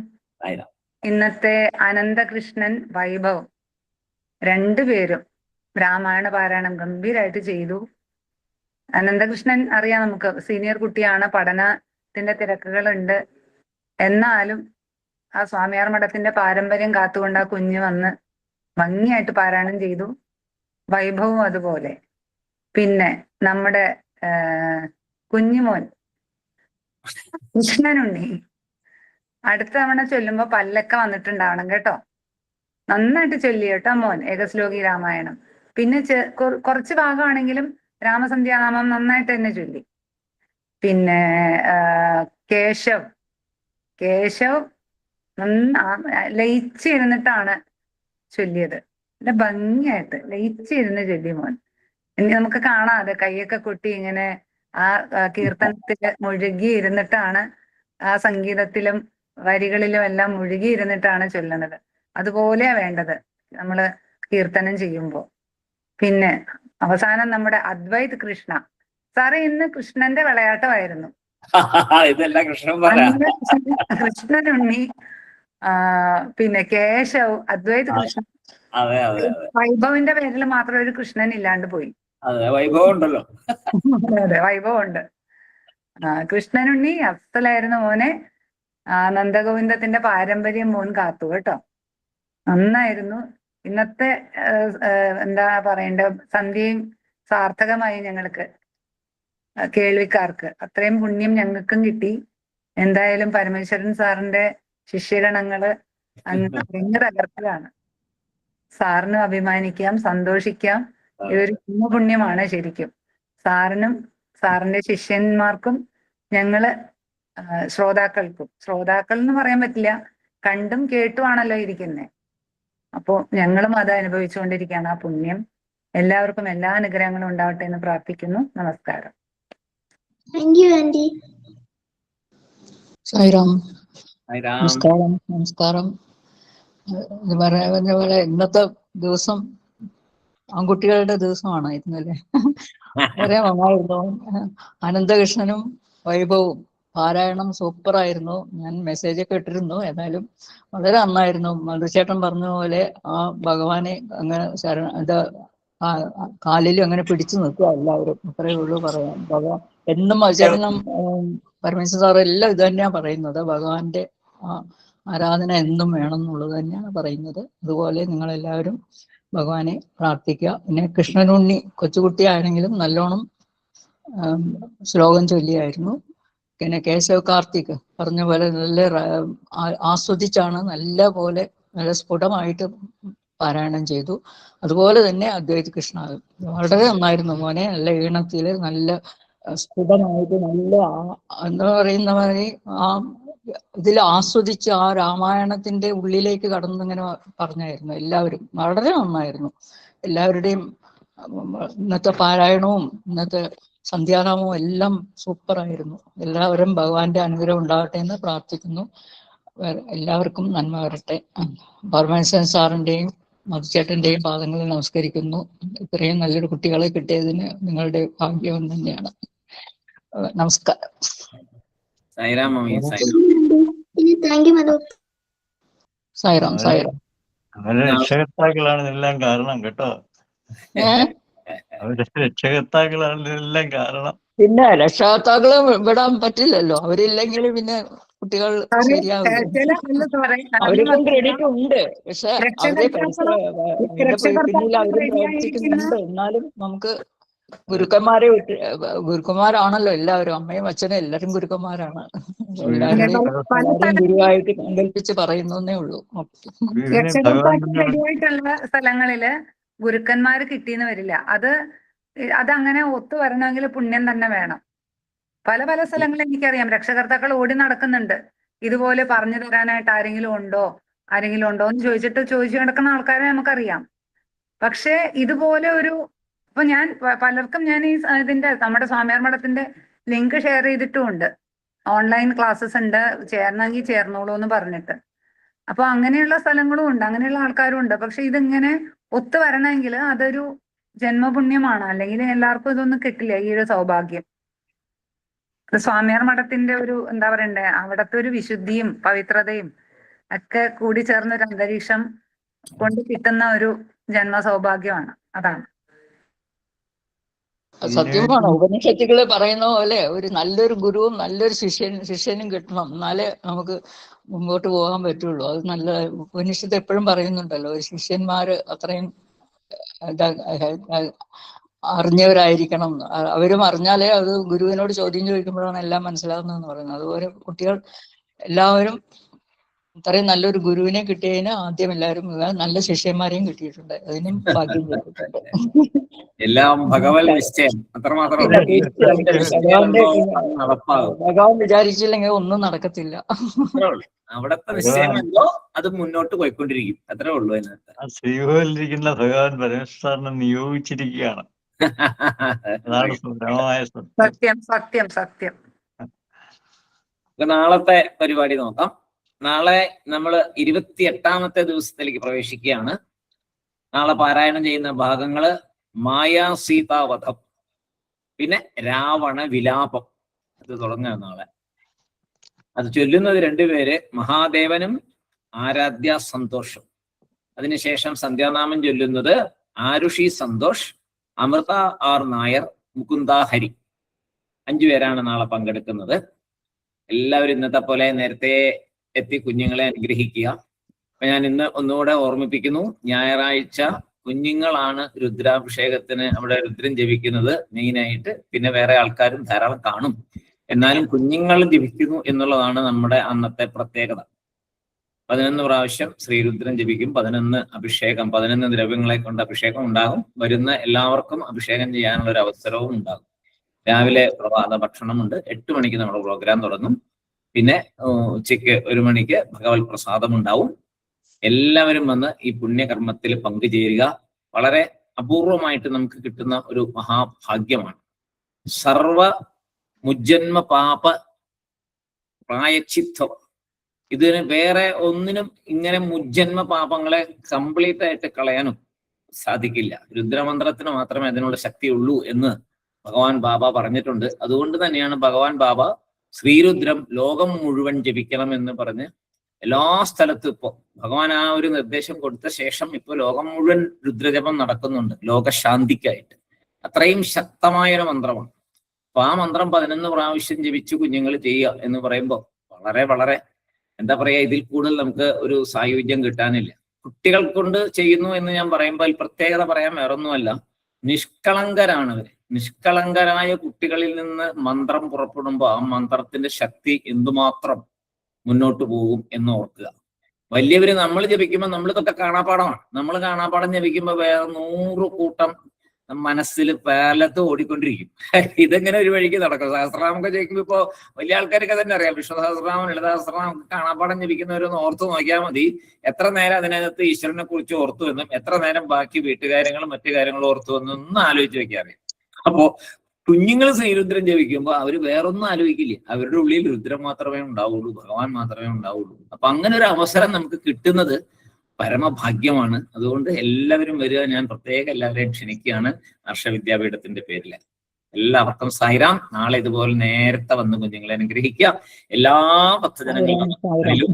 ഇന്നത്തെ അനന്തകൃഷ്ണൻ, വൈഭവ് രണ്ടുപേരും രാമായണ പാരായണം ഗംഭീരമായിട്ട് ചെയ്തു. അനന്തകൃഷ്ണൻ അറിയാം, നമുക്ക് സീനിയർ കുട്ടിയാണ്, പഠനത്തിന്റെ തിരക്കുകളുണ്ട്. എന്നാലും ആ സ്വാമിയാർ മഠത്തിന്റെ പാരമ്പര്യം കാത്തുകൊണ്ട് ആ കുഞ്ഞ് വന്ന് ഭംഗിയായിട്ട് പാരായണം ചെയ്തു. വൈഭവും അതുപോലെ. പിന്നെ നമ്മുടെ കുഞ്ഞുമോൻ കൃഷ്ണനുണ്ണി അടുത്ത തവണ ചൊല്ലുമ്പോ പല്ലൊക്കെ വന്നിട്ടുണ്ടാവണം കേട്ടോ. നന്നായിട്ട് ചൊല്ലി കേട്ടോ മോൻ ഏകശ്ലോകി രാമായണം. പിന്നെ കുറച്ച് ഭാഗമാണെങ്കിലും രാമസന്ധ്യാനാമം നന്നായിട്ട് തന്നെ ചൊല്ലി. പിന്നെ കേശവ് ലയിച്ചിരുന്നിട്ടാണ് ചൊല്ലിയത്. നല്ല ഭംഗിയായിട്ട് ലയിച്ചിരുന്ന് ചൊല്ലി മോൻ. ഇനി നമുക്ക് കാണാതെ കൈയൊക്കെ കൊട്ടി ഇങ്ങനെ ആ കീർത്തനത്തില് മുഴുകി ഇരുന്നിട്ടാണ്, ആ സംഗീതത്തിലും വരികളിലും എല്ലാം മുഴുകി ഇരുന്നിട്ടാണ് ചൊല്ലുന്നത്. അതുപോലെയാ വേണ്ടത് നമ്മള് കീർത്തനം ചെയ്യുമ്പോ. പിന്നെ അവസാനം നമ്മുടെ അദ്വൈത് കൃഷ്ണ സാറേ, ഇന്ന് കൃഷ്ണന്റെ വിളയാട്ടമായിരുന്നു. ഇതെല്ലാം കൃഷ്ണനുണ്ണി പിന്നെ കേശവ്, അദ്വൈത് കൃഷ്ണൻ, അതെ അതെ അതെ വൈഭവിന്റെ പേരിൽ മാത്രം ഒരു കൃഷ്ണൻ ഇല്ലാണ്ട് പോയി. അതെ, വൈഭവം ഉണ്ടല്ലോ. അതെ, വൈഭവം ഉണ്ട്. കൃഷ്ണനുണ്ണി അസലായിരുന്നു മോനെ. നന്ദഗോവിന്ദത്തിന്റെ പാരമ്പര്യം മോൻ കാത്തു കേട്ടോ, നന്നായിരുന്നു. ഇന്നത്തെ എന്താ പറയണ്ട, സന്ധ്യയും സാർത്ഥകമായി ഞങ്ങൾക്ക്, കേൾവിക്കാർക്ക്. അത്രയും പുണ്യം ഞങ്ങൾക്കും കിട്ടി. എന്തായാലും പരമേശ്വരൻ സാറിന്റെ ശിഷ്യഗണങ്ങള് അങ്ങ് തകർക്കലാണ്. സാറിനും അഭിമാനിക്കാം, സന്തോഷിക്കാം. ഇതൊരു പുണ്യമാണ് ശരിക്കും. സാറിനും സാറിന്റെ ശിഷ്യന്മാർക്കും ഞങ്ങള് ശ്രോതാക്കൾ എന്ന് പറയാൻ പറ്റില്ല, കണ്ടും കേട്ടുമാണല്ലോ ഇരിക്കുന്നത്. അപ്പോ ഞങ്ങളും അത് അനുഭവിച്ചുകൊണ്ടിരിക്കുകയാണ് ആ പുണ്യം. എല്ലാവർക്കും എല്ലാ അനുഗ്രഹങ്ങളും ഉണ്ടാവട്ടെ എന്ന് പ്രാർത്ഥിക്കുന്നു. നമസ്കാരം. Thank you aunty. Sairam. Sairam. നമസ്കാരം. നമസ്കാരം. ഇത് പറഞ്ഞ പോലെ ഇന്നത്തെ ദിവസം ആൺകുട്ടികളുടെ ദിവസമാണ് ഇന്നലെ. വളരെ നന്നായിരുന്നു. അനന്തകൃഷ്ണനും വൈഭവും പാരായണം സൂപ്പറായിരുന്നു. ഞാൻ മെസ്സേജൊക്കെ ഇട്ടിരുന്നു. ഏതായാലും വളരെ നന്നായിരുന്നു. മധുചേട്ടൻ പറഞ്ഞ പോലെ ആ ഭഗവാനെ അങ്ങനെ കാലിലും അങ്ങനെ പിടിച്ചു നിൽക്കുക എല്ലാവരും. അത്രയേ ഉള്ളൂ പറയാൻ. ഭഗവാൻ എന്നും മധുചേട്ടനും പരമേശ്വര സാറ് എല്ലാം ഇത് തന്നെയാണ് പറയുന്നത്. ഭഗവാന്റെ ആരാധന എന്നും വേണം എന്നുള്ളത് തന്നെയാണ് പറയുന്നത്. അതുപോലെ നിങ്ങളെല്ലാവരും ഭഗവാനെ പ്രാർത്ഥിക്കുക. പിന്നെ കൃഷ്ണനുണ്ണി കൊച്ചുകുട്ടിയാണെങ്കിലും നല്ലോണം ശ്ലോകം ചൊല്ലിയായിരുന്നു. പിന്നെ കേശവ് കാർത്തിക് പറഞ്ഞ പോലെ നല്ല ആസ്വദിച്ചാണ് നല്ല പോലെ നല്ല സ്ഫുടമായിട്ട് പാരായണം ചെയ്തു. അതുപോലെ തന്നെ അദ്വൈത് കൃഷ്ണ വളരെ നന്നായിരുന്നു മോനെ. നല്ല ഈണത്തില് നല്ല സ്ഫുടമായിട്ട് നല്ല എന്താ പറയുന്ന മാതിരി ഇതിൽ ആസ്വദിച്ച് ആ രാമായണത്തിന്റെ ഉള്ളിലേക്ക് കടന്നിങ്ങനെ പറഞ്ഞായിരുന്നു. എല്ലാവരും വളരെ നന്നായിരുന്നു. എല്ലാവരുടെയും ഇന്നത്തെ പാരായണവും ഇന്നത്തെ സന്ധ്യാനാമവും എല്ലാം സൂപ്പറായിരുന്നു. എല്ലാവരും ഭഗവാന്റെ അനുഗ്രഹം ഉണ്ടാകട്ടെ എന്ന് പ്രാർത്ഥിക്കുന്നു. എല്ലാവർക്കും നന്മ വരട്ടെ. പരമേശ്വരൻ സാറിന്റെയും മധുചേട്ടന്റെയും പാദങ്ങളിൽ നമസ്കരിക്കുന്നു. ഇത്രയും നല്ലൊരു കുട്ടികളെ കിട്ടിയതിന് നിങ്ങളുടെ ഭാഗ്യം തന്നെയാണ്. നമസ്കാരം. സായിറാം മമ്മി. താങ്ക് യു മധു. സായിറാം. സായിറാം. അവരുടെ രക്ഷകർത്താക്കളാണ് ഇതെല്ലാം കാരണം കേട്ടോ. അവരുടെ രക്ഷകർത്താക്കളാണ് ഇതെല്ലാം കാരണം. പിന്നെ രക്ഷകർത്താക്കളെ വിടാൻ പറ്റില്ലല്ലോ. അവരില്ലെങ്കിൽ പിന്നെ കുട്ടികൾ ശരിയാവില്ല. അവർക്കും ക്രെഡിറ്റ് ഉണ്ട്. പക്ഷെ അവരെ പിന്നിൽ അവരും പ്രവർത്തിക്കുന്നുണ്ട്. എന്നാലും നമുക്ക് ഗുരുക്കന്മാരാണല്ലോ എല്ലാവരും. അമ്മയും അച്ഛനും എല്ലാവരും ഗുരുക്കന്മാരാണ്. എല്ലാവരുടെയും ഗുരുവായിട്ട് സങ്കല്പിച്ച് പറയുന്നേ ഉള്ളൂ. റെഡിയായിട്ടുള്ള സ്ഥലങ്ങളില് ഗുരുക്കന്മാര് കിട്ടിയെന്ന് വരില്ല. അതങ്ങനെ ഒത്തു വരണമെങ്കിൽ പുണ്യം തന്നെ വേണം. പല പല സ്ഥലങ്ങളിൽ എനിക്കറിയാം രക്ഷകർത്താക്കൾ ഓടി നടക്കുന്നുണ്ട്. ഇതുപോലെ പറഞ്ഞു തരാനായിട്ട് ആരെങ്കിലും ഉണ്ടോ എന്ന് ചോദിച്ചു നടക്കുന്ന ആൾക്കാരെ നമുക്കറിയാം. പക്ഷെ ഇതുപോലെ ഇപ്പൊ ഞാൻ പലർക്കും ഞാൻ ഇതിന്റെ നമ്മുടെ സ്വാമിയാർ മഠത്തിന്റെ ലിങ്ക് ഷെയർ ചെയ്തിട്ടുമുണ്ട്. ഓൺലൈൻ ക്ലാസ്സസ് ഉണ്ട്, ചേരണമെങ്കിൽ ചേർന്നോളൂ എന്ന് പറഞ്ഞിട്ട്. അപ്പൊ അങ്ങനെയുള്ള സ്ഥലങ്ങളും ഉണ്ട്, അങ്ങനെയുള്ള ആൾക്കാരും ഉണ്ട്. പക്ഷെ ഇതിങ്ങനെ ഒത്തു വരണമെങ്കിൽ അതൊരു ജന്മപുണ്യമാണ്. അല്ലെങ്കിൽ എല്ലാവർക്കും ഇതൊന്നും കിട്ടില്ല, ഈ ഒരു സൗഭാഗ്യം. സ്വാമിയാർ മഠത്തിന്റെ എന്താ പറയണ്ടേ, അവിടുത്തെ ഒരു വിശുദ്ധിയും പവിത്രതയും ഒക്കെ കൂടി ചേർന്ന ഒരു അന്തരീക്ഷം കൊണ്ട് കിട്ടുന്ന ഒരു ജന്മ സൗഭാഗ്യമാണ്. അതാണ് സത്യമാണ്. ഉപനിഷത്തുകള് പറയുന്ന പോലെ ഒരു നല്ലൊരു ഗുരുവും നല്ലൊരു ശിഷ്യനും കിട്ടണം. എന്നാലേ നമുക്ക് മുമ്പോട്ട് പോകാൻ പറ്റുള്ളൂ. അത് നല്ല ഉപനിഷത്ത് എപ്പോഴും പറയുന്നുണ്ടല്ലോ, ഒരു ശിഷ്യന്മാര് അത്രയും അറിഞ്ഞവരായിരിക്കണം. അവരും അറിഞ്ഞാലേ അത് ഗുരുവിനോട് ചോദ്യം ചോദിക്കുമ്പോഴാണ് എല്ലാം മനസ്സിലാകുന്നതെന്ന് പറയുന്നത്. അതുപോലെ കുട്ടികൾ എല്ലാവരും ഇത്രയും നല്ലൊരു ഗുരുവിനെ കിട്ടിയതിന് ആദ്യം എല്ലാവരും നല്ല ശിഷ്യന്മാരെയും കിട്ടിയിട്ടുണ്ട്. അതിനും ഭാഗ്യം ചെയ്തിട്ടുണ്ട്. എല്ലാം ഭഗവത് നിശ്ചയം. അത്രമാത്രം ഭഗവാൻ വിചാരിച്ചില്ലെങ്കിൽ ഒന്നും നടക്കത്തില്ല. അവിടത്തെ നിശ്ചയം എന്തോ അത് മുന്നോട്ട് പോയിക്കൊണ്ടിരിക്കും. അത്രേ ഉള്ളൂ അതിനകത്ത്. ശ്രീകോവിലിരിക്കുന്ന ഭഗവാൻ പരമേശ്വരനെ നിയോഗിച്ചിരിക്കുകയാണ്. അതാണ് സത്യം സത്യം സത്യം. നാളത്തെ പരിപാടി നോക്കാം. നാളെ നമ്മൾ 28ാമത്തെ ദിവസത്തിലേക്ക് പ്രവേശിക്കുകയാണ്. നാളെ പാരായണം ചെയ്യുന്ന ഭാഗങ്ങള് മായാ സീതാവധം, പിന്നെ രാവണ വിലാപം. അത് തുടങ്ങുക നാളെ. അത് ചൊല്ലുന്നത് രണ്ടുപേര്, മഹാദേവനും ആരാധ്യ സന്തോഷം. അതിനുശേഷം സന്ധ്യാനാമം ചൊല്ലുന്നത് ആരുഷി സന്തോഷ്, അമൃത ആർ നായർ, മുകുന്ദ ഹരി. 5 പേരാണ് നാളെ പങ്കെടുക്കുന്നത്. എല്ലാവരും ഇന്നത്തെ പോലെ നേരത്തെ എത്തി കുഞ്ഞുങ്ങളെ അനുഗ്രഹിക്കുക. അപ്പൊ ഞാൻ ഇന്ന് ഒന്നുകൂടെ ഓർമ്മിപ്പിക്കുന്നു, ഞായറാഴ്ച കുഞ്ഞുങ്ങളാണ് രുദ്രാഭിഷേകത്തിന് അവിടെ രുദ്രം ജപിക്കുന്നത് മെയിനായിട്ട്. പിന്നെ വേറെ ആൾക്കാരും ധാരാളം കാണും. എന്നാലും കുഞ്ഞുങ്ങൾ ജപിക്കുന്നു എന്നുള്ളതാണ് നമ്മുടെ അന്നത്തെ പ്രത്യേകത. 11 പ്രാവശ്യം ശ്രീരുദ്രം ജപിക്കും. 11 അഭിഷേകം, 11 ദ്രവ്യങ്ങളെ കൊണ്ട് അഭിഷേകം ഉണ്ടാകും. വരുന്ന എല്ലാവർക്കും അഭിഷേകം ചെയ്യാനുള്ള ഒരു അവസരവും ഉണ്ടാകും. രാവിലെ പ്രഭാത ഭക്ഷണമുണ്ട്. 8 മണിക്ക് നമ്മുടെ പ്രോഗ്രാം തുടങ്ങും. പിന്നെ ഉച്ചയ്ക്ക് 1 മണിക്ക് ഭഗവത് പ്രസാദം ഉണ്ടാവും. എല്ലാവരും വന്ന് ഈ പുണ്യകർമ്മത്തിൽ പങ്കുചേരുക. വളരെ അപൂർവമായിട്ട് നമുക്ക് കിട്ടുന്ന ഒരു മഹാഭാഗ്യമാണ്. സർവ മുജ്ജന്മ പാപ പ്രായച്ചിത്തം. ഇതിന് വേറെ ഒന്നിനും ഇങ്ങനെ മുജ്ജന്മ പാപങ്ങളെ കംപ്ലീറ്റ് ആയിട്ട് കളയാനും സാധിക്കില്ല. രുദ്രമന്ത്രത്തിന് മാത്രമേ അതിനുള്ള ശക്തിയുള്ളൂ എന്ന് ഭഗവാൻ ബാബ പറഞ്ഞിട്ടുണ്ട്. അതുകൊണ്ട് തന്നെയാണ് ഭഗവാൻ ബാബ ശ്രീരുദ്രം ലോകം മുഴുവൻ ജപിക്കണം എന്ന് പറഞ്ഞ് എല്ലാ സ്ഥലത്തും ഇപ്പോ ഭഗവാൻ ആ ഒരു നിർദ്ദേശം കൊടുത്ത ശേഷം ഇപ്പൊ ലോകം മുഴുവൻ രുദ്രജപം നടക്കുന്നുണ്ട്, ലോകശാന്തിക്കായിട്ട്. അത്രയും ശക്തമായൊരു മന്ത്രമാണ്. അപ്പൊ ആ മന്ത്രം 11 പ്രാവശ്യം ജപിച്ചു കുഞ്ഞുങ്ങൾ ചെയ്യുക എന്ന് പറയുമ്പോൾ വളരെ വളരെ എന്താ പറയാ, ഇതിൽ കൂടുതൽ നമുക്ക് ഒരു സായുജ്യം കിട്ടാനില്ല. കുട്ടികൾ കൊണ്ട് ചെയ്യുന്നു എന്ന് ഞാൻ പറയുമ്പോൾ പ്രത്യേകത പറയാൻ വേറൊന്നുമല്ല, നിഷ്കളങ്കരാണ് അവര്. നിഷ്കളങ്കരായ കുട്ടികളിൽ നിന്ന് മന്ത്രം പുറപ്പെടുമ്പോൾ ആ മന്ത്രത്തിന്റെ ശക്തി എന്തുമാത്രം മുന്നോട്ട് പോകും എന്ന് ഓർക്കുക. വലിയവര് നമ്മൾ ജപിക്കുമ്പോൾ നമ്മളിതൊക്കെ കാണാപ്പാടമാണ്. നമ്മൾ കാണാപ്പാടം ജപിക്കുമ്പോൾ വേറെ 100 കൂട്ടം മനസ്സിൽ പലതും ഓടിക്കൊണ്ടിരിക്കും. ഇതെങ്ങനെ ഒരു വഴിക്ക് നടക്കും. സഹസ്രനാമൊക്കെ ജപിക്കുമ്പോൾ ഇപ്പോ വലിയ ആൾക്കാർക്ക് തന്നെ അറിയാം. വിഷ്ണു സഹസ്രനാമം, ലളിത സഹസ്രനാമം കാണാപ്പാടം ജപിക്കുന്നവരൊന്ന് ഓർത്ത് നോക്കിയാൽ മതി. എത്ര നേരം അതിനകത്ത് ഈശ്വരനെ കുറിച്ച് ഓർത്തു എന്നും എത്ര നേരം ബാക്കി വീട്ടുകാര്യങ്ങളും മറ്റു കാര്യങ്ങളും ഓർത്തു എന്നും ഒന്ന് ആലോചിച്ച് വെക്കാറില്ല. അപ്പോ കുഞ്ഞുങ്ങൾ ശ്രീരുദ്രം ജപിക്കുമ്പോൾ അവര് വേറൊന്നും ആലോചിക്കില്ല. അവരുടെ ഉള്ളിൽ രുദ്രം മാത്രമേ ഉണ്ടാവുള്ളൂ, ഭഗവാൻ മാത്രമേ ഉണ്ടാവുള്ളൂ. അപ്പൊ അങ്ങനെ ഒരു അവസരം നമുക്ക് കിട്ടുന്നത് പരമഭാഗ്യമാണ്. അതുകൊണ്ട് എല്ലാവരും വരിക. ഞാൻ പ്രത്യേകം എല്ലാവരെയും ക്ഷണിക്കുകയാണ് ഹർഷവിദ്യാപീഠത്തിന്റെ പേരിൽ. എല്ലാവർക്കും സായിരാം. നാളെ ഇതുപോലെ നേരത്തെ വന്ന് കുഞ്ഞുങ്ങളെ അനുഗ്രഹിക്കുക. എല്ലാ ഭക്തജനങ്ങളിലും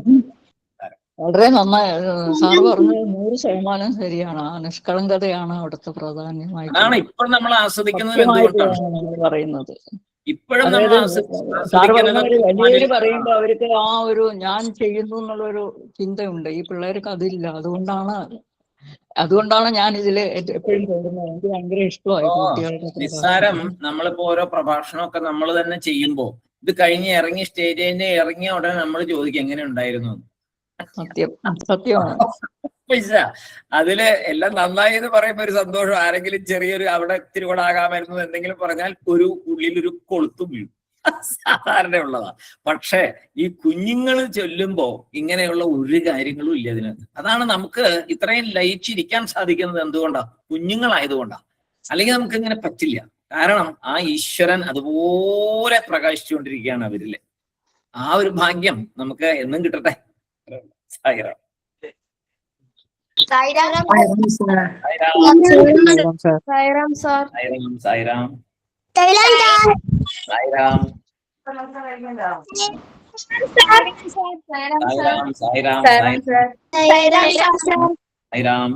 വളരെ നന്നായി സാറ് പറഞ്ഞത് 100% ശരിയാണ്. ആ നിഷ്കളങ്കതയാണ് അവിടുത്തെ പ്രധാനമായിട്ട് അതാണ് ഇപ്പോൾ നമ്മൾ ആസ്വദിക്കുന്നത്. എന്തുകൊണ്ടാണ് പറയുന്നത്? ഇപ്പോഴും അതായത് സാറ് പറഞ്ഞവര് വലിയവര് പറയുമ്പോ അവർക്ക് ആ ഒരു ഞാൻ ചെയ്യുന്നു എന്നുള്ളൊരു ചിന്തയുണ്ട്. ഈ പിള്ളേർക്ക് അതില്ല. അതുകൊണ്ടാണ് ഞാൻ ഇതില് എപ്പോഴും തോന്നുന്നത്. എനിക്ക് ഭയങ്കര ഇഷ്ടമായി കുട്ടികളുടെ നിസ്സാരം. നമ്മളിപ്പോ ഓരോ പ്രഭാഷണമൊക്കെ നമ്മൾ തന്നെ ചെയ്യുമ്പോ ഇത് കഴിഞ്ഞ് ഇറങ്ങി സ്റ്റേജിൽ ഇറങ്ങിയ ഉടനെ നമ്മൾ ചോദിക്കും എങ്ങനെ ഉണ്ടായിരുന്നു. സത്യമാണ്. അതില് എല്ലാം നന്നായി എന്ന് പറയുമ്പോ ഒരു സന്തോഷം. ആരെങ്കിലും ചെറിയൊരു അവിടെ ഇത്തിരി കൂടെ ആകാമായിരുന്നു എന്തെങ്കിലും പറഞ്ഞാൽ ഒരു ഉള്ളിലൊരു കൊളുത്തും വീഴും. സാധാരണ ഉള്ളതാ. പക്ഷെ ഈ കുഞ്ഞുങ്ങൾ ചൊല്ലുമ്പോ ഇങ്ങനെയുള്ള ഒരു കാര്യങ്ങളും ഇല്ല അതിനകത്ത്. അതാണ് നമുക്ക് ഇത്രയും ലയിച്ചിരിക്കാൻ സാധിക്കുന്നത്. എന്തുകൊണ്ടാ? കുഞ്ഞുങ്ങളായതുകൊണ്ടാ. അല്ലെങ്കിൽ നമുക്ക് ഇങ്ങനെ പറ്റില്ല. കാരണം ആ ഈശ്വരൻ അതുപോലെ പ്രകാശിച്ചുകൊണ്ടിരിക്കുകയാണ് അവരില്. ആ ഒരു ഭാഗ്യം നമുക്ക് എന്നും കിട്ടട്ടെ. സായിറാം. സായിരാം സാർ. സായിറാം. സായിറാം.